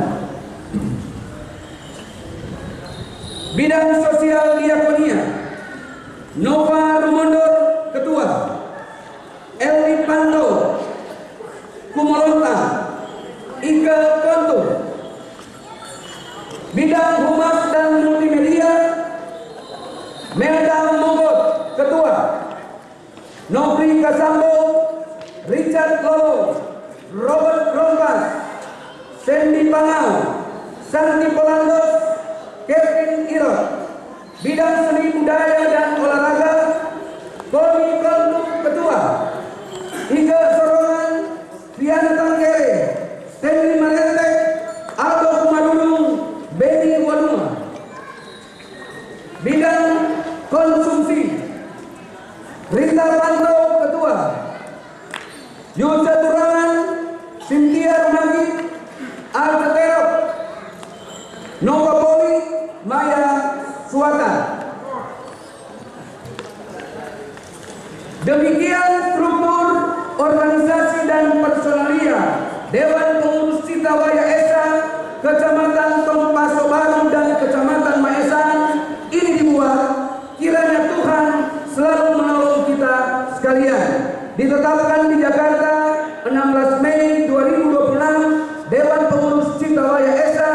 Bidang Sosial Diakonia Nova Rumondor, Ketua. Eli Panto, Kumolonta, Ika Konto. Bidang Humas dan Multimedia Melda Mogot, Ketua. Nofri Kasambo, Richard Lolo, Robert Rompas, Sandy Pangau, Santi Polandos, Kevin Irot. Bidang Seni Budaya dan Olahraga Koni Keltuk, Ketua. Iga Sorongan, Fiana Tangkere, Stanley Maretek, Aldo Kumadudung, Benny Waduma. Bidang Konsumsi Rita Panto, Ketua. Yusuf Turangan, Cynthia Rumagi, Alda Terok, Nova Poli, Maya Suwata. Demikian struktur organisasi dan personalia Dewan Pengurus Citawaya Esa Kecamatan Tong Paso Baru dan Kecamatan Maesan ini dibuat. Kiranya Tuhan selalu menolong kita sekalian. Ditetapkan di Jakarta 16 Mei 2026. Dewan Pengurus Citawaya Esa,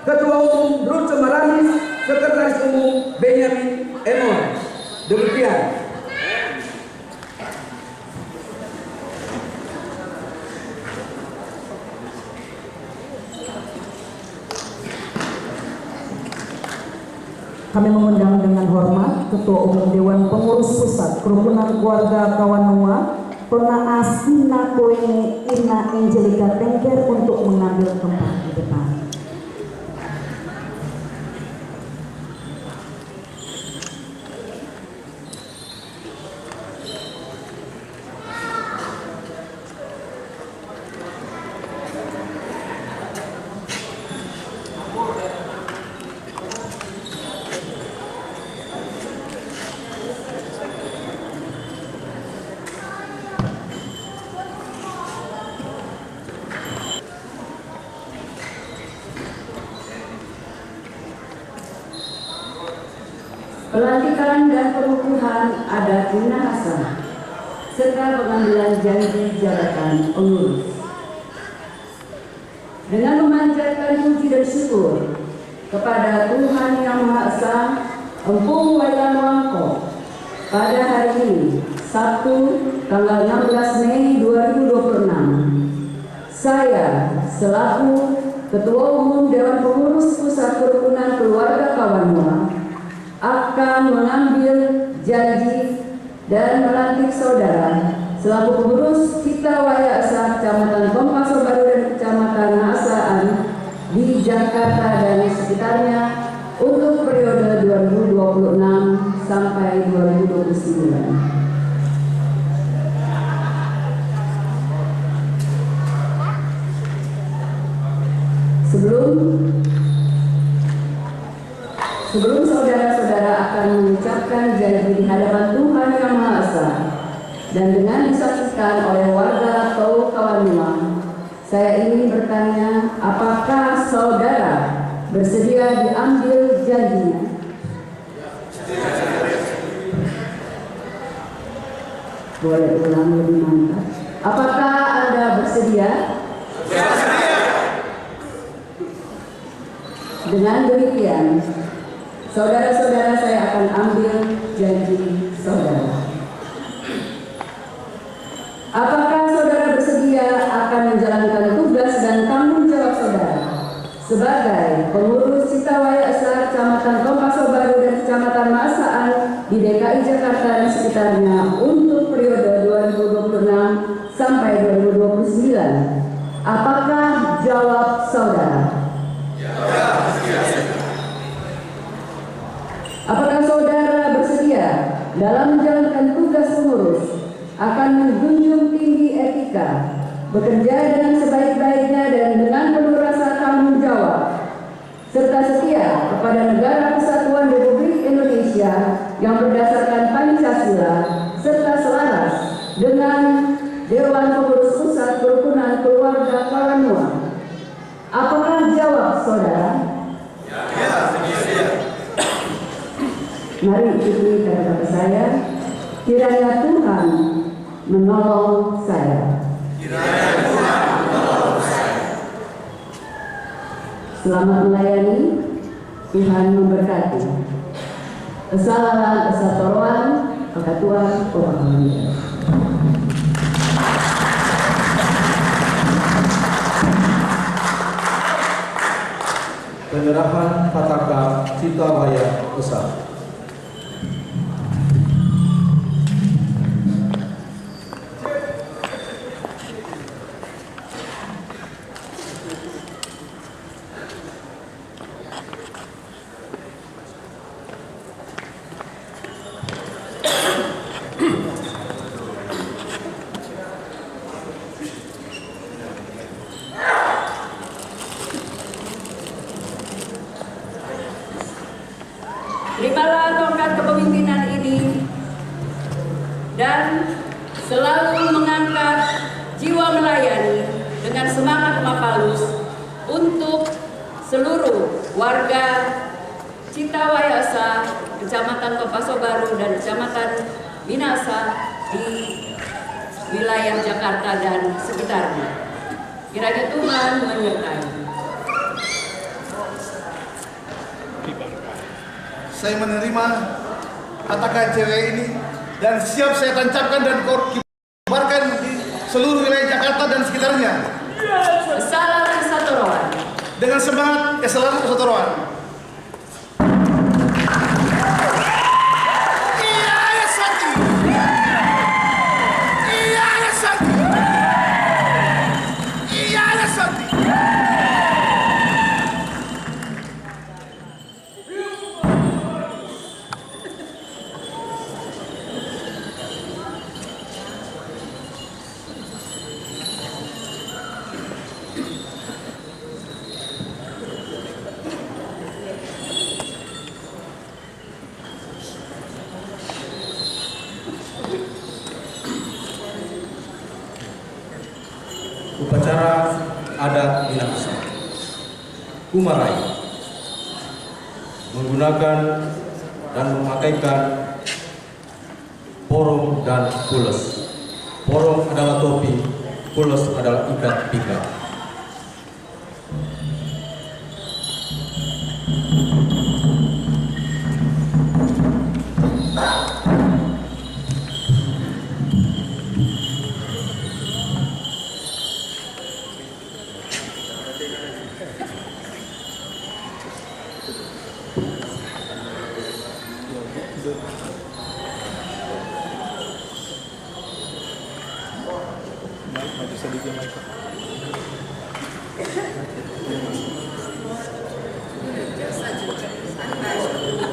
Ketua Umum Bruce Maramis, Sekretaris Umum Benyamin Emon. Demikian. Kami mengundang dengan hormat Ketua Umum Dewan Pengurus Pusat Kerukunan Keluarga Kawanua, Penaas Ina Koene Ina Angelika Tengger untuk mengambil tempat di depan. Pelantikan dan pengukuhan adat minahasa serta pengambilan janji jabatan pengurus. Dengan memanjatkan puji dan syukur kepada Tuhan Yang Maha Esa, Empung Wailan Wangko, pada hari ini, Sabtu, tanggal 16 Mei 2026, saya selaku Ketua Umum Dewan Pengurus Pusat Kerukunan Keluarga Kawanua akan mengambil janji dan melantik saudara selaku pengurus Cita Waya Esa Kecamatan Kompaso Baru dan Kecamatan Asaan di Jakarta dan sekitarnya untuk periode 2026 sampai 2029. Sebelum saudara-saudara akan mengucapkan janji di hadapan Tuhan Yang Maha Esa dan dengan disaksikan oleh warga atau Kawanua, saya ingin bertanya, apakah saudara bersedia diambil janjinya? Boleh ulang lebih mantap. Apakah Anda bersedia? Dengan demikian, saudara-saudara, saya akan ambil janji saudara. Apakah saudara bersedia akan menjalankan tugas dan tanggung jawab saudara sebagai pengurus Cita Waya Esa Kecamatan Kompaso Baru dan Kecamatan Masaan di DKI Jakarta dan sekitarnya untuk periode 2026 sampai 2029? Apakah jawab saudara? Apakah saudara bersedia dalam menjalankan tugas pengurus akan menjunjung tinggi etika, bekerja dengan sebaik-baiknya dan dengan penuh rasa tanggung jawab, serta setia kepada Negara Kesatuan Republik Indonesia yang berdasarkan Pancasila, serta selaras dengan Dewan Pengurus Pusat Kerukunan Keluarga Kawanua? Apakah jawab saudara? Mari ikuti kata-kata saya. Kiranya Tuhan menolong saya. Selamat melayani. Tuhan memberkati. Assalamualaikum warahmatullahi wabarakatuh. Penyerahan Pataka Cita Waya Esa. Terimalah tongkat kepemimpinan ini dan selalu mengangkat jiwa melayani dengan semangat mapalus untuk seluruh warga Cita Waya Esa, Kecamatan Kompaso Baru dan Kecamatan Minasa di wilayah Jakarta dan sekitarnya. Kiranya Tuhan menyertai. Saya menerima katakan cewek ini dan siap saya tancapkan dan kibarkan di seluruh wilayah Jakarta dan sekitarnya. Salam kesatuan. Dengan semangat, salam kesatuan. Kumarai menggunakan dan memakaikan porong dan pules. Porong adalah topi, pules adalah ikat pinggang.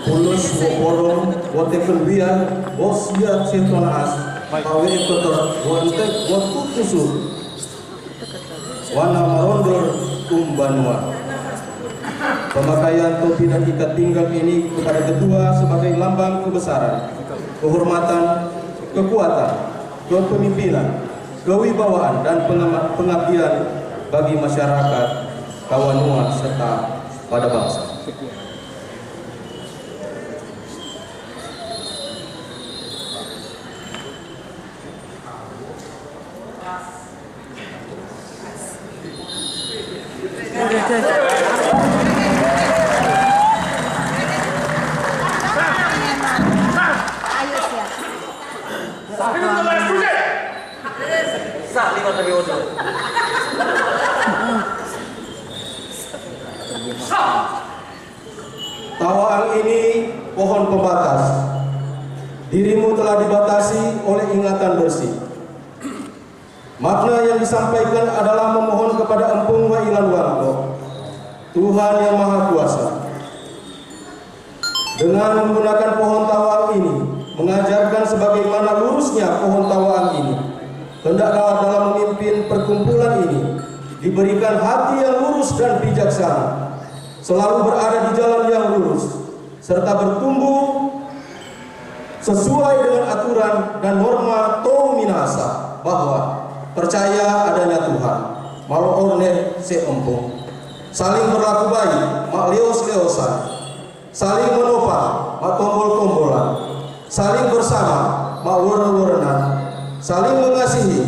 Pulos porong watekel biar bos biar setonaas pawe kotor wantek waktu tusuk wana marondor umbanua. Pemakaian topi dan ikat pinggang ini kepada kedua sebagai lambang kebesaran, kehormatan, kekuatan, kepemimpinan, kewibawaan dan pengabdian bagi masyarakat Kawanua serta pada bangsa. Tawaan ini pohon pembatas. Dirimu telah dibatasi oleh ingatan bersih. Makna yang disampaikan adalah memohon kepada Empung wa Ilan Wangko, Tuhan yang Maha Kuasa. Dengan menggunakan pohon tawaan ini, mengajarkan sebagaimana lurusnya pohon tawaan ini, hendaklah dalam memimpin perkumpulan ini diberikan hati yang lurus dan bijaksana, selalu berada di jalan yang lurus, serta bertumbuh sesuai dengan aturan dan norma Tau Minahasa, bahwa percaya adanya Tuhan, malu orne se empung, saling berlaku baik, mak leos-leosan, saling menopang, mak tombol-tombolan, saling bersama, mak weren-werenan, saling mengasihi,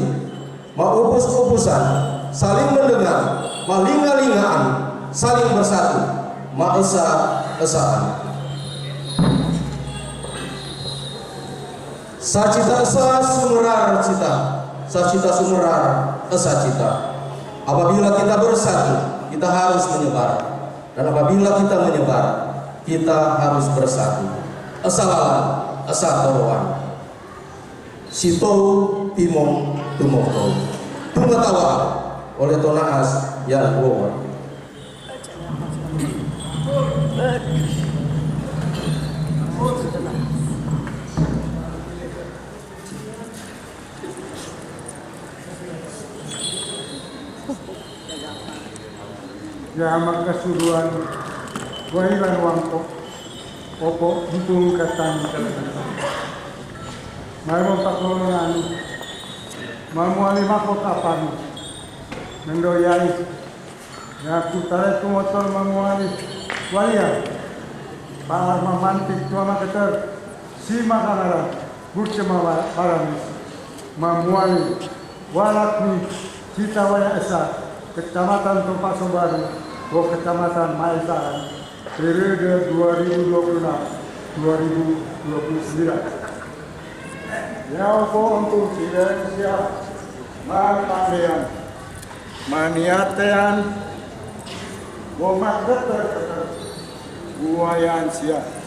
mak upus-upusan, saling mendengar, mak linga-lingaan, saling bersatu, mak esa-esaan. Sacita esa sumerar cita, sacita sumerar esa cita. Apabila kita bersatu, kita harus menyebar, dan apabila kita menyebar, kita harus bersatu. Esa lawan, esa torowan. Sitou timong tumokto, tumatawa oleh tonaas yang wawan. Ya makasuruan Wailan Wangko opo hitung katang mayroon pakulungan mamuali mako kapan mendoyai na kutare tumotol mamuali walia para mamantik tua makater si makanara burce mawaramis mamuali walakni cita waya esa Kecamatan Tumpaso Baru, Kecamatan Maesaan, periode 2026-2029. Ya opo untuk tidak siap manfaatkan maniatean womak deter buayan siap.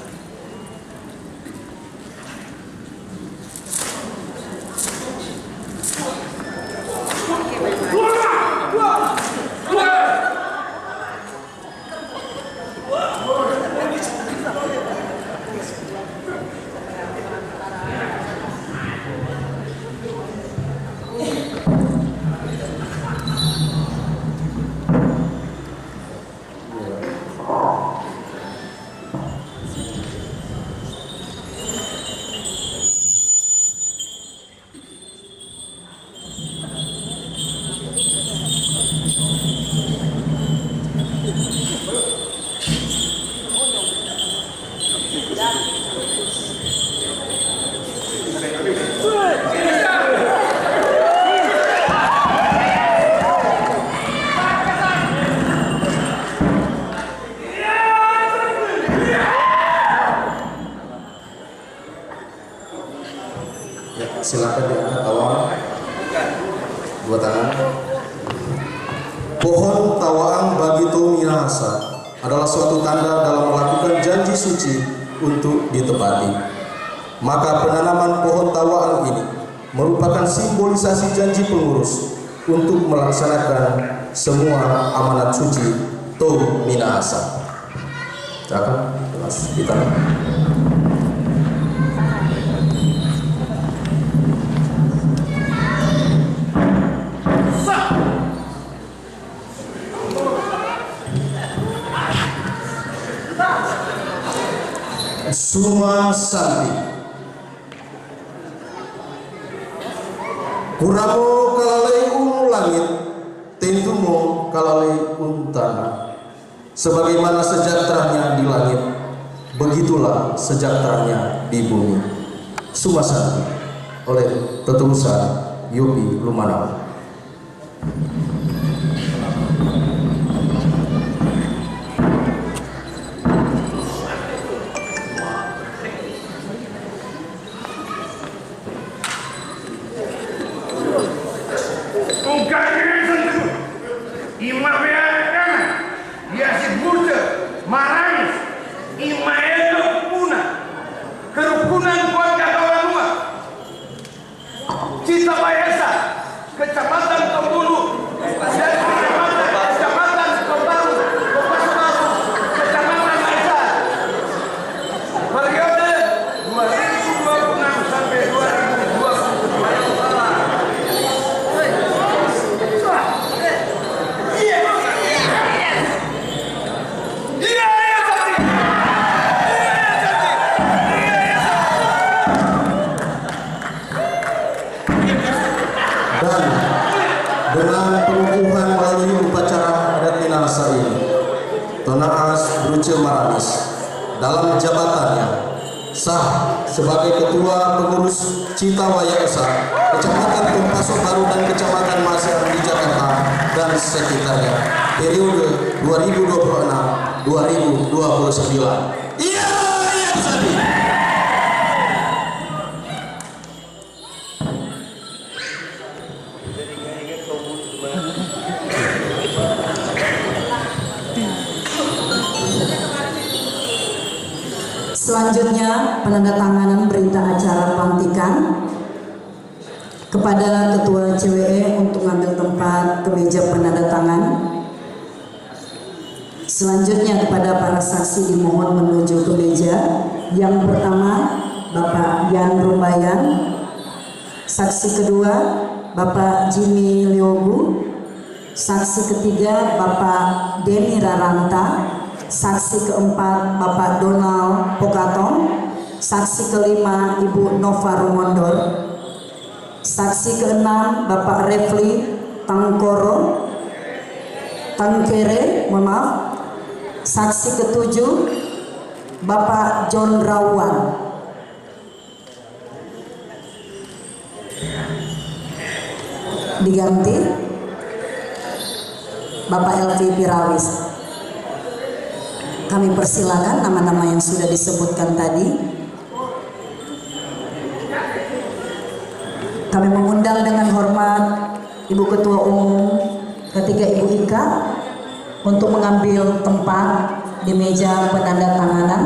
Silakan diangkat awal. Dua tangan. Pohon tawaang bagi Toh Minahasa adalah suatu tanda dalam melakukan janji suci untuk ditepati. Maka penanaman pohon tawaang ini merupakan simbolisasi janji pengurus untuk melaksanakan semua amanat suci Toh Minahasa. Silakan, Mas Bita. Suma Santi. Kuramo kalalay langit, tentumo kalalay tanah. Sebagaimana sejahteranya di langit, begitulah sejahteranya di bumi. Suma Santi oleh Tetusan Yopi Lumanau. Kecamatan Kebulu dan Kecamatan Kebaru, Kecamatan Maesa, periode 2026 sampai 2024. Dan dengan pengukuhan melalui upacara adat Minahasa ini, Tonaas Bruce Maranis dalam jabatannya sah sebagai Ketua Pengurus Citawaya Esa, Kecamatan Tumpaso Baru dan Kecamatan Masyar di Jakarta dan sekitarnya, periode 2026-2029. Iya, Sadi. Selanjutnya penandatanganan berita acara pelantikan kepada Ketua CWE untuk mengambil tempat ke meja penandatangan. Selanjutnya kepada para saksi dimohon menuju ke meja. Yang pertama Bapak Yan Rumbayan, saksi kedua Bapak Jimmy Liogu, saksi ketiga Bapak Denny Raranta, saksi keempat Bapak Donald Pokaton, saksi kelima Ibu Nova Rumondor, saksi keenam Bapak Refli Tangkere, saksi ketujuh Bapak John Rawan. Diganti Bapak Elvi Pirawis. Kami persilakan nama-nama yang sudah disebutkan tadi. Kami mengundang dengan hormat Ibu Ketua Umum ketiga Ibu Ika untuk mengambil tempat di meja penandatanganan.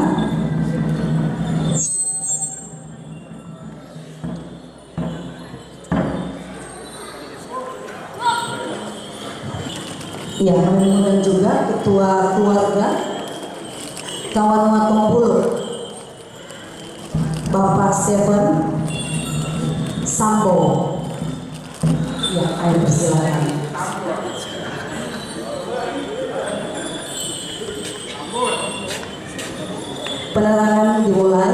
Ya, kami mengundang juga Ketua Keluarga Kawan Matompul Bapak Seven Sambo. Ya, ayo persilakan. Penerangan dimulai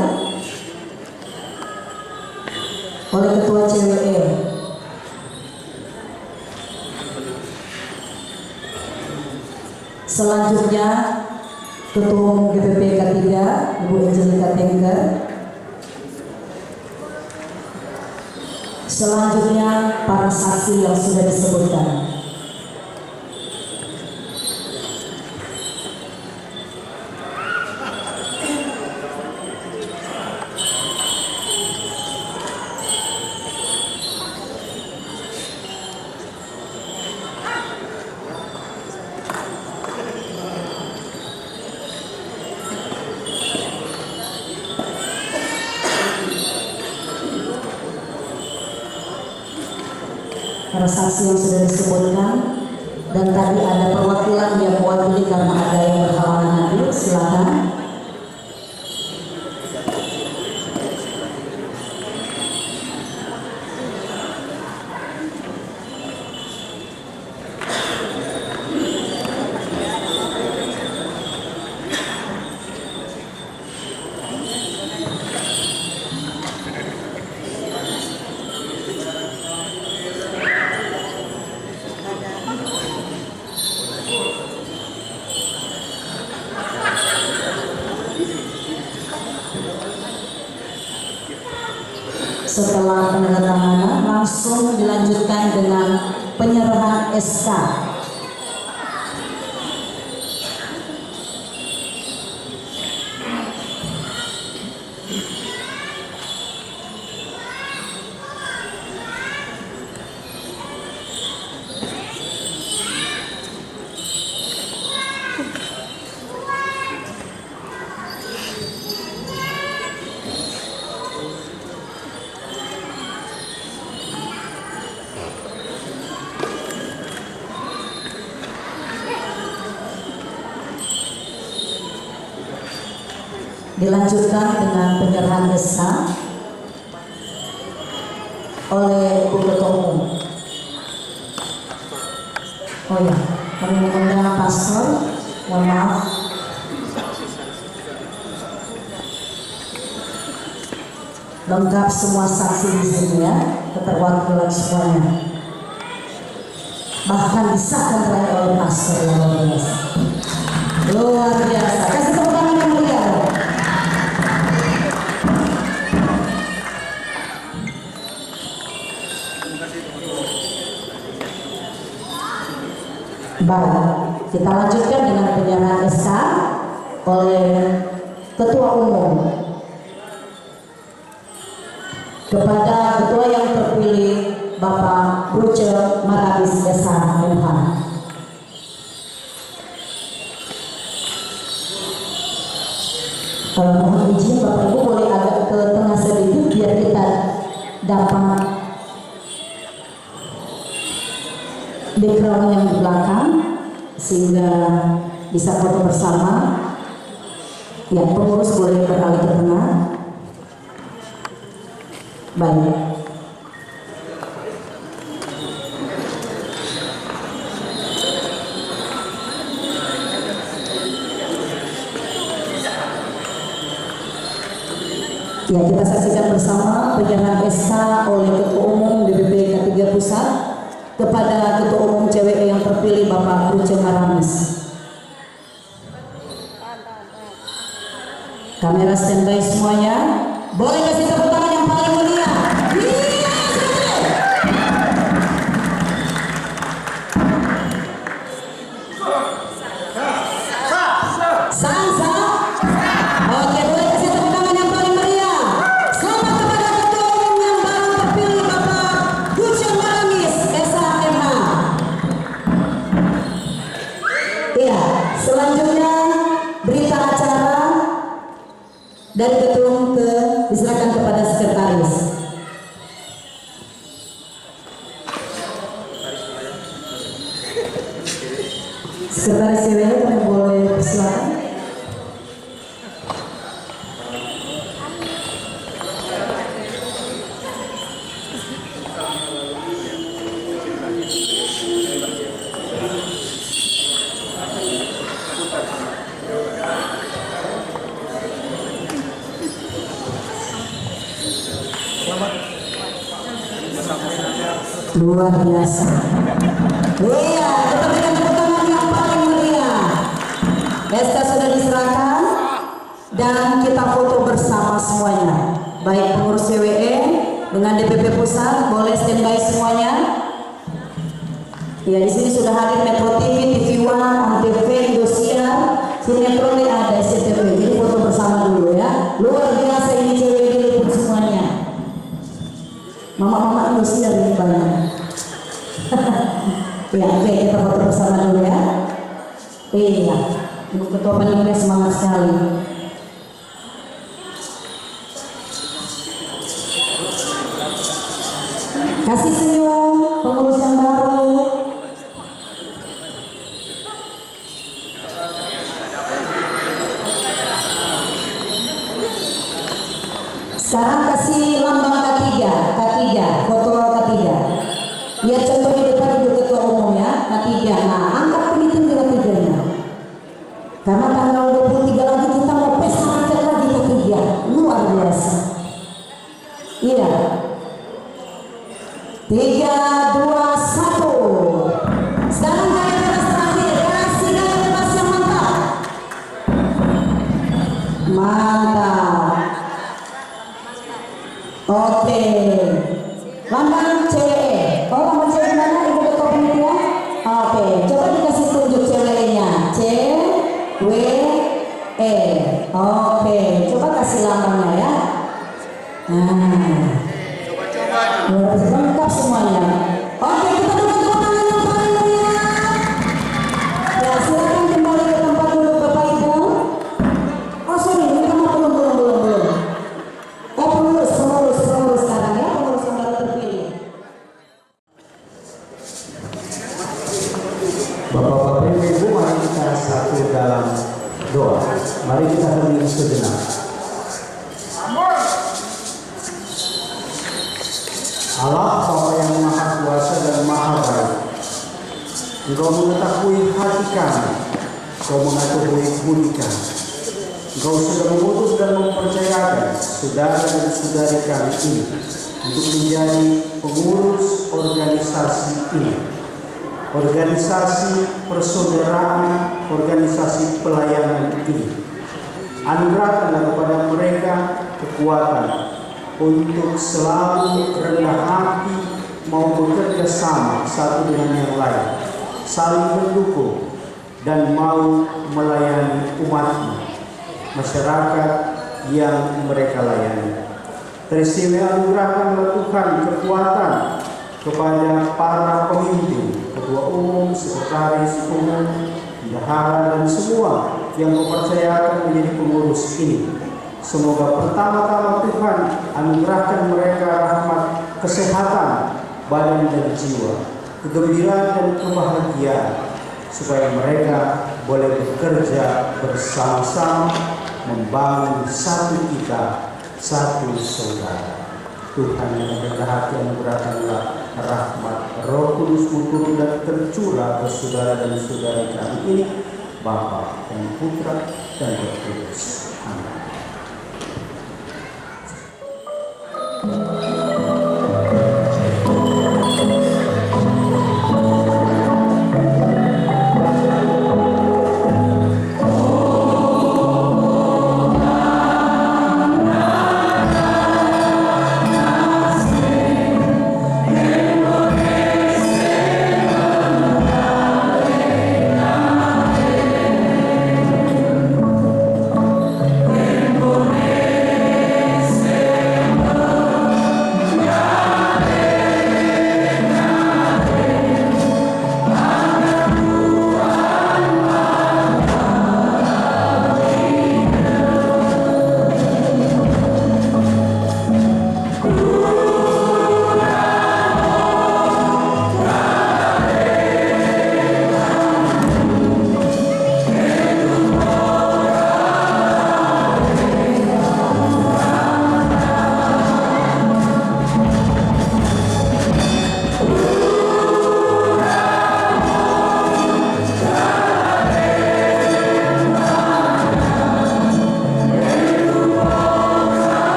oleh Ketua CWE. Selanjutnya Ketua Umum GPP K3 Ibu Angelika Tengger. Selanjutnya para saksi yang sudah disebutkan. saksi yang sudah disebutkan, dan tadi ada perwakilan yang mewakili karena ada yang berhalangan hadir. Silakan. Setelah penandatanganan langsung dilanjutkan dengan penyerahan SK. Dilanjutkan dengan penyerahan SK oleh Ibu Ketua Umum. Oh ya, kami mengundang pastor, mohon maaf. Lengkap semua saksi di sini ya, keterwakilan semuanya. Bahkan disahkan oleh pastor yang luar biasa. Luar biasa. Kasih tepuk tangan yang meriah. Baik, kita lanjutkan dengan penyerahan SK oleh Ketua Umum kepada Ketua yang terpilih Bapak Ruce Marabis SH.MH. Kalau mohon izin Bapak Ibu boleh agak ke tengah sedikit biar kita dapat background yang di belakang sehingga bisa foto bersama. Ya, pengurus boleh beralih ke tengah. Baik. Ya, kita saksikan bersama penyerahan SK oleh Ketua Umum DPP K3 Pusat kepada Ketua Umum CWE yang terpilih Bapak Ruce Marabis. Kamera standby semuanya. Boleh kasih tepuk tangan yang paling meriah. Sansa. Oke, boleh kasih tepuk tangan yang paling meriah. Selamat kepada Ketua Umum yang baru terpilih Bapak Ruce Marabis SH.MH. Iya, selanjutnya berita acara dari ketum diserahkan kepada sekretaris. Sekretaris CWE kami boleh persilakan. Luar biasa. Iya, kita berikan tepuk tangan yang paling meriah. SK sudah diserahkan dan kita foto bersama semuanya. Baik pengurus CWE dengan DPP Pusat, boleh standby semuanya. Ya, di sini sudah hadir Metro TV, TV One, Antv, Indosiar, Sinetron ada SCTV. Jadi foto bersama dulu ya. Luar biasa ini CWE diliput semuanya. Mama-mama Indosiar ini banyak. Ya, oke, kita foto bersama dulu ya. Iya, Ibu Ketua Panitia semangat sekali. Kasih senyum pengurus yang Sekarang kasih lambang K3, foto K3. Lihat contoh di depan Ibu Ketua Umum ya, K3. Nah, angkat pengitung di K3-nya. Karena tanggal 23 lagi kita mau pesta rakyat lagi K3. Luar biasa. Iya. 3, 2, 1. Sekarang gaya keras terakhir, kasih gaya lepas yang mantap. Mantap. Oke. Lambang cewek. Oh, lambang cewek mana Ibu Ketua Panitia? Oke, coba dikasih tunjuk ceweknya. C-W-E. Oke, coba kasih lambangnya ya. Nah. Lengkap semuanya. Oke, kita berikan tepuk tangan yang paling meriah. Ya, silakan kembali ke tempat duduk Bapak Ibu. Oh sorry, ini kamu belum. Oh pengurus sekarang ya, pengurus yang baru terpilih. Bapak-bapak Ibu, mari kita satu dalam doa. Mari kita hening sejenak. Allah Bapa yang Maha Kuasa dan Maha Baik, Engkau mengetahui hati kami, Engkau mengetahui budi kami. Engkau sudah memutus dan mempercayakan saudara dan saudari kami ini untuk menjadi pengurus organisasi ini, organisasi persaudaraan, organisasi pelayanan ini. Anugerahkanlah kepada mereka kekuatan untuk selalu rendah hati, mau bekerja sama satu dengan yang lain, saling mendukung dan mau melayani umatnya, masyarakat yang mereka layani. Teristimewa anugerahkanlah Tuhan kekuatan kepada para pemimpin, ketua umum, sekretaris umum, bendahara dan semua yang mempercayakan menjadi pengurus ini. Semoga pertama-tama Tuhan anugerahkan mereka rahmat kesehatan badan dan jiwa, kegembiraan dan kebahagiaan, supaya mereka boleh bekerja bersama-sama membangun satu kita, satu saudara. Tuhan yang rendah hati anugerahkanlah rahmat Roh Kudus turun dan tercurah ke saudara dan saudari kami ini, Bapa dan Putra dan Roh Kudus. Amin. Amen.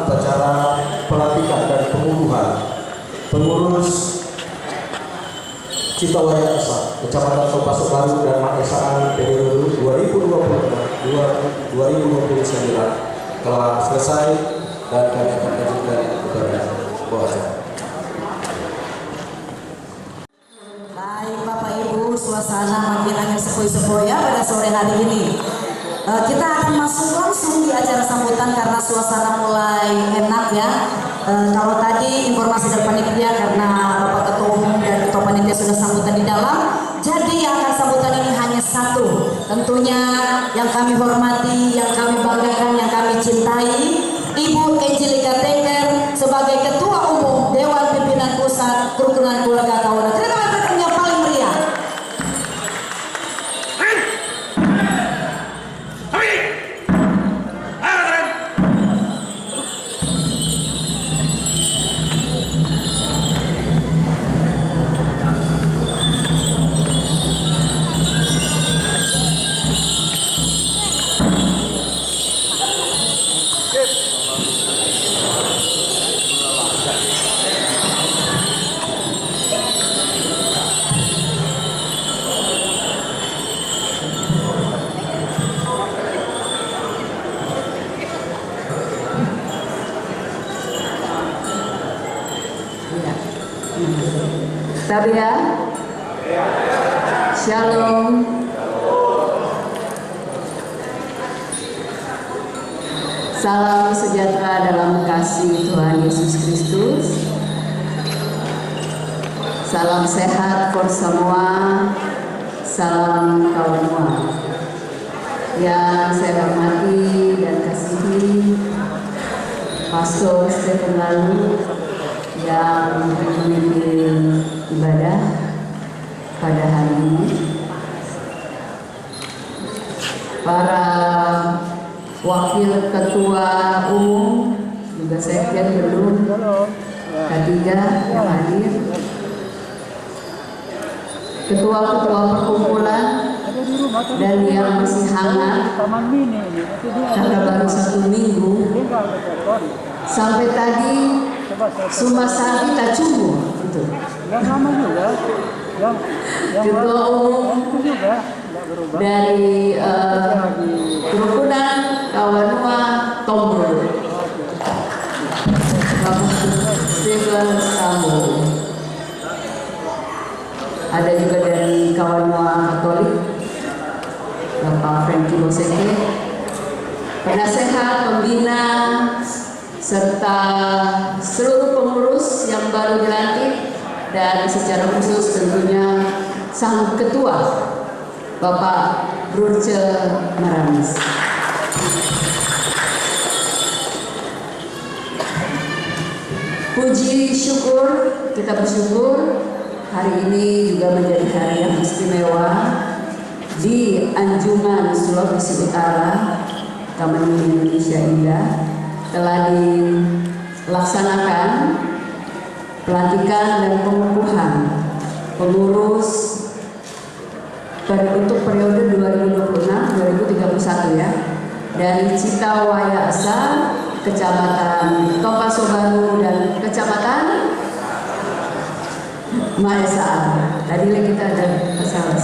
tata cara pelantikan dan pengunduhan pengurus Citawaya Esa, Kecamatan Topasok Baru dan Maesaan periode 2029 telah selesai dan kami akan lanjutkan kepada bawah. Baik Bapak Ibu, suasana makin angin sepoi-sepoi ya pada sore hari ini. Kita akan masuk langsung di acara sambutan karena suasana mulai enak ya. Kalau tadi informasi dari panitia karena Bapak Ketua Umum dan Ketua Panitia sudah sambutan di dalam, jadi yang akan sambutan ini hanya satu. Tentunya yang kami hormati, yang kami banggakan, yang kami cintai, Ibu Angelika Tenger sebagai Ketua Umum Dewan Pimpinan Pusat Kerukunan Keluarga Kaula. Terima kasih yang paling meriah. Tabea, Shalom. Salam sejahtera dalam kasih Tuhan Yesus Kristus. Salam sehat for semua. Salam kawan semua. Yang saya hormati dan kasihi Pastor Stephen Lalu yang memimpin ibadah pada hari ini, para wakil ketua umum juga sekjen belum K3 yang hadir, ketua-ketua perkumpulan dan yang masih hangat karena baru 1 minggu sampai tadi Sumasari Tacungu itu. Ketua umum dari kerukunan Kawanua Tombol, Bapak Stephen Sambo. Ada juga dari Kawanua Katolik, Bapak Franky Boseke, penasehat, pembina, serta seluruh pengurus yang baru dilantik, dan secara khusus tentunya sang ketua Bapak Brurce Maramis. Puji syukur, kita bersyukur hari ini juga menjadi hari yang istimewa di Anjungan Sulawesi Utara, Taman Mini Indonesia Indah. Telah dilaksanakan pelantikan dan pengukuhan pengurus untuk periode 2026-2031 ya, dari Citawaya Esa, Kecamatan Topaso Baru dan Kecamatan Maesaan. Tadi kita ada masalah.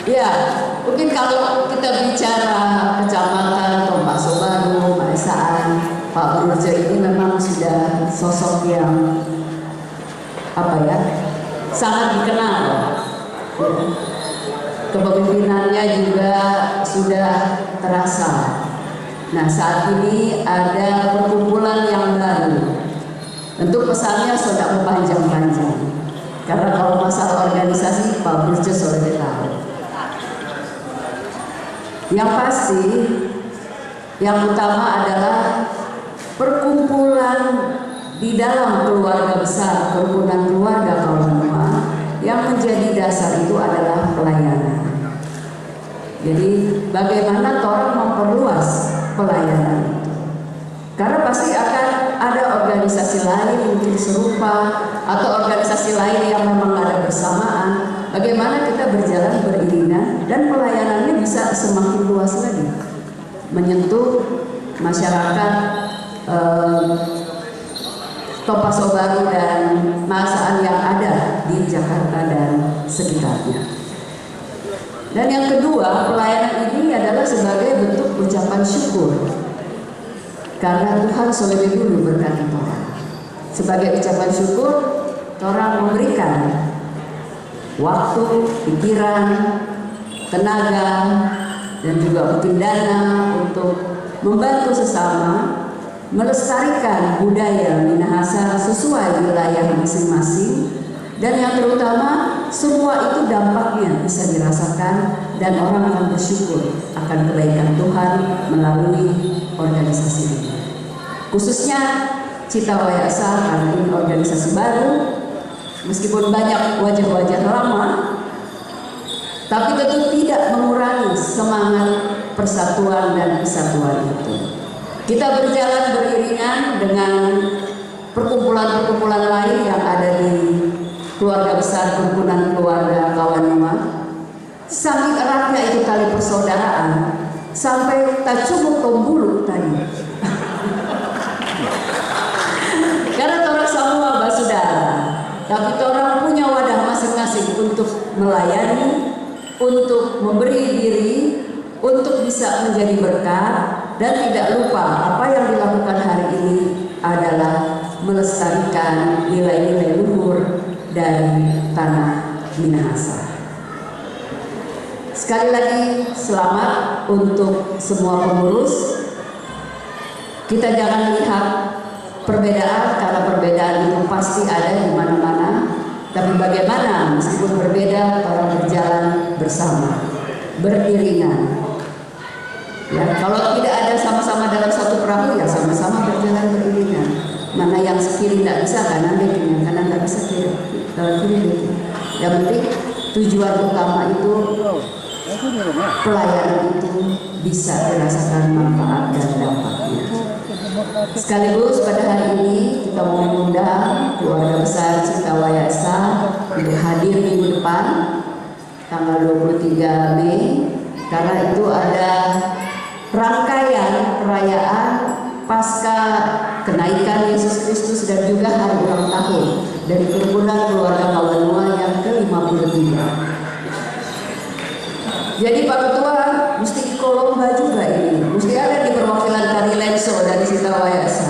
Ya, mungkin kalau kita bicara Kecamatan Topaso Baru, Maesaan, Pak Brurce ini memang sudah sosok yang sangat dikenal. Kepemimpinannya juga sudah terasa. Nah, saat ini ada perkumpulan yang baru. Tentu pesannya sudah panjang-panjang. Karena kalau masalah organisasi, Pak Brurce sudah tahu. Yang pasti, yang utama adalah perkumpulan di dalam keluarga besar, kerukunan keluarga Kawanua, yang menjadi dasar itu adalah pelayanan. Jadi bagaimana orang memperluas pelayanan itu? Karena pasti akan ada organisasi lain mungkin serupa atau organisasi lain yang memang ada bersamaan. Bagaimana kita berjalan beriringan dan pelayanannya bisa semakin luas lagi. menyentuh masyarakat Tompaso Baru dan Maasaan yang ada di Jakarta dan sekitarnya. Dan yang kedua, pelayanan ini adalah sebagai bentuk ucapan syukur karena Tuhan selebih dulu berkati orang. Sebagai ucapan syukur, orang memberikan waktu, pikiran, tenaga, dan juga mungkin dana untuk membantu sesama melestarikan budaya Minahasa sesuai wilayah masing-masing, dan yang terutama semua itu dampaknya bisa dirasakan dan orang akan bersyukur akan kebaikan Tuhan melalui organisasi ini. Khususnya Cita Waya Esa karena ini organisasi baru, meskipun banyak wajah-wajah lama, tapi tentu tidak mengurangi semangat persatuan dan kesatuan itu. Kita berjalan beriringan dengan perkumpulan-perkumpulan lain yang ada di keluarga besar Himpunan Keluarga Kawanua. Saking eratnya itu tali persaudaraan sampai tak cukup tombulu tadi. Karena orang semua bersaudara, tapi orang punya wadah masing-masing untuk melayani, untuk memberi diri, untuk bisa menjadi berkat, dan tidak lupa apa yang dilakukan hari ini adalah melestarikan nilai-nilai luhur dari tanah Minahasa. Sekali lagi selamat untuk semua pengurus. Kita jangan lihat perbedaan karena perbedaan itu pasti ada di mana-mana. Tapi bagaimana meskipun berbeda orang berjalan bersama, beriringan. Ya, kalau tidak ada sama-sama dalam satu perahu ya sama-sama berjalan beriringan. Mana yang sekiri tidak bisa kanan bikin, yang kanan tidak bisa kiri bikin. Yang penting tujuan utama itu pelayanan itu bisa dirasakan manfaat dan dampaknya. Sekaligus pada hari ini kita mau mengundang keluarga besar Cita Waya Esa untuk hadir minggu depan tanggal 23 Mei karena itu ada rangkaian perayaan pasca kenaikan Yesus Kristus dan juga hari ulang tahun dari Himpunan Keluarga Kawanua yang ke-53. Jadi Pak Ketua mesti Kolomba juga ini, mesti ada di perwakilan Kari Lenso dari Cita Waya Esa.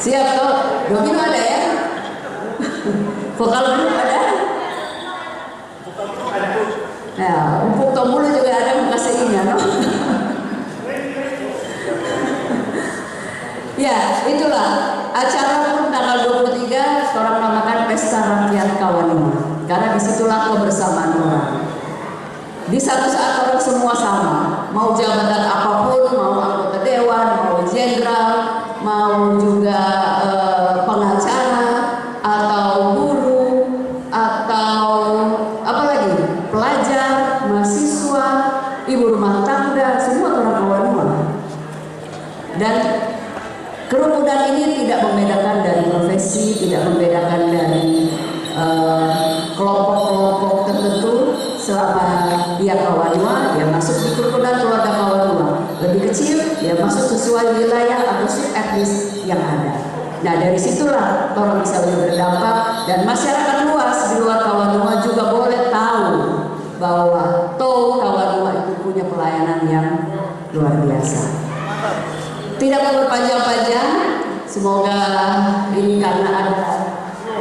Siap toh? Domino ada ya? Vokal grup ada? Ya, Upuk Tombulu juga ada mengasihinya, no? Ya, itulah acara pun tanggal 23 orang namakan Pesta Rakyat Kawanua. Karena disitulah kebersamaan orang. Di satu saat orang semua sama, mau jabatan apapun, mau anggota dewan, mau jenderal, mau juga pengacara atau guru atau apa lagi, pelajar, mahasiswa, ibu rumah tangga, semua orang Kawanua. Dan kerukunan ini tidak membedakan dari profesi, tidak membedakan dari kelompok-kelompok tertentu. Selama dia Kawanua, dia masuk di kerukunan keluarga Kawanua. Lebih kecil, dia masuk sesuai wilayah atau sub etnis yang ada. Nah dari situlah orang bisa lebih berdampak dan masyarakat luas di luar Kawanua juga boleh tahu bahwa Kawanua itu punya pelayanan yang luar biasa. Tidak mau berpanjang-panjang, semoga ini karena ada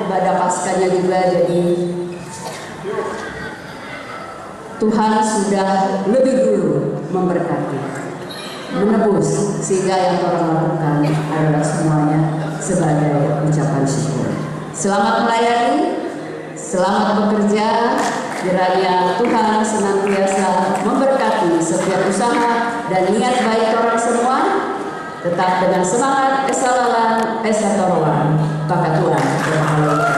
ibadah paskanya juga, jadi Tuhan sudah lebih dulu memberkati, menebus, sehingga yang orang lakukan adalah semuanya sebagai ucapan syukur. Selamat melayani, selamat bekerja, kiranya Tuhan senantiasa memberkati setiap usaha dan niat baik orang semua. Tetap dengan semangat, kesalahan, esatorowan, pakatuan, berhalalan.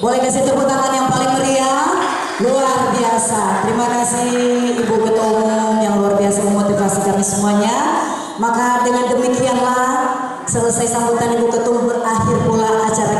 Boleh kasih tepuk tangan yang paling meriah? Luar biasa. Terima kasih Ibu Ketua Umum yang luar biasa memotivasi kami semuanya. Maka dengan demikianlah selesai sambutan Ibu Ketua berakhir pula acara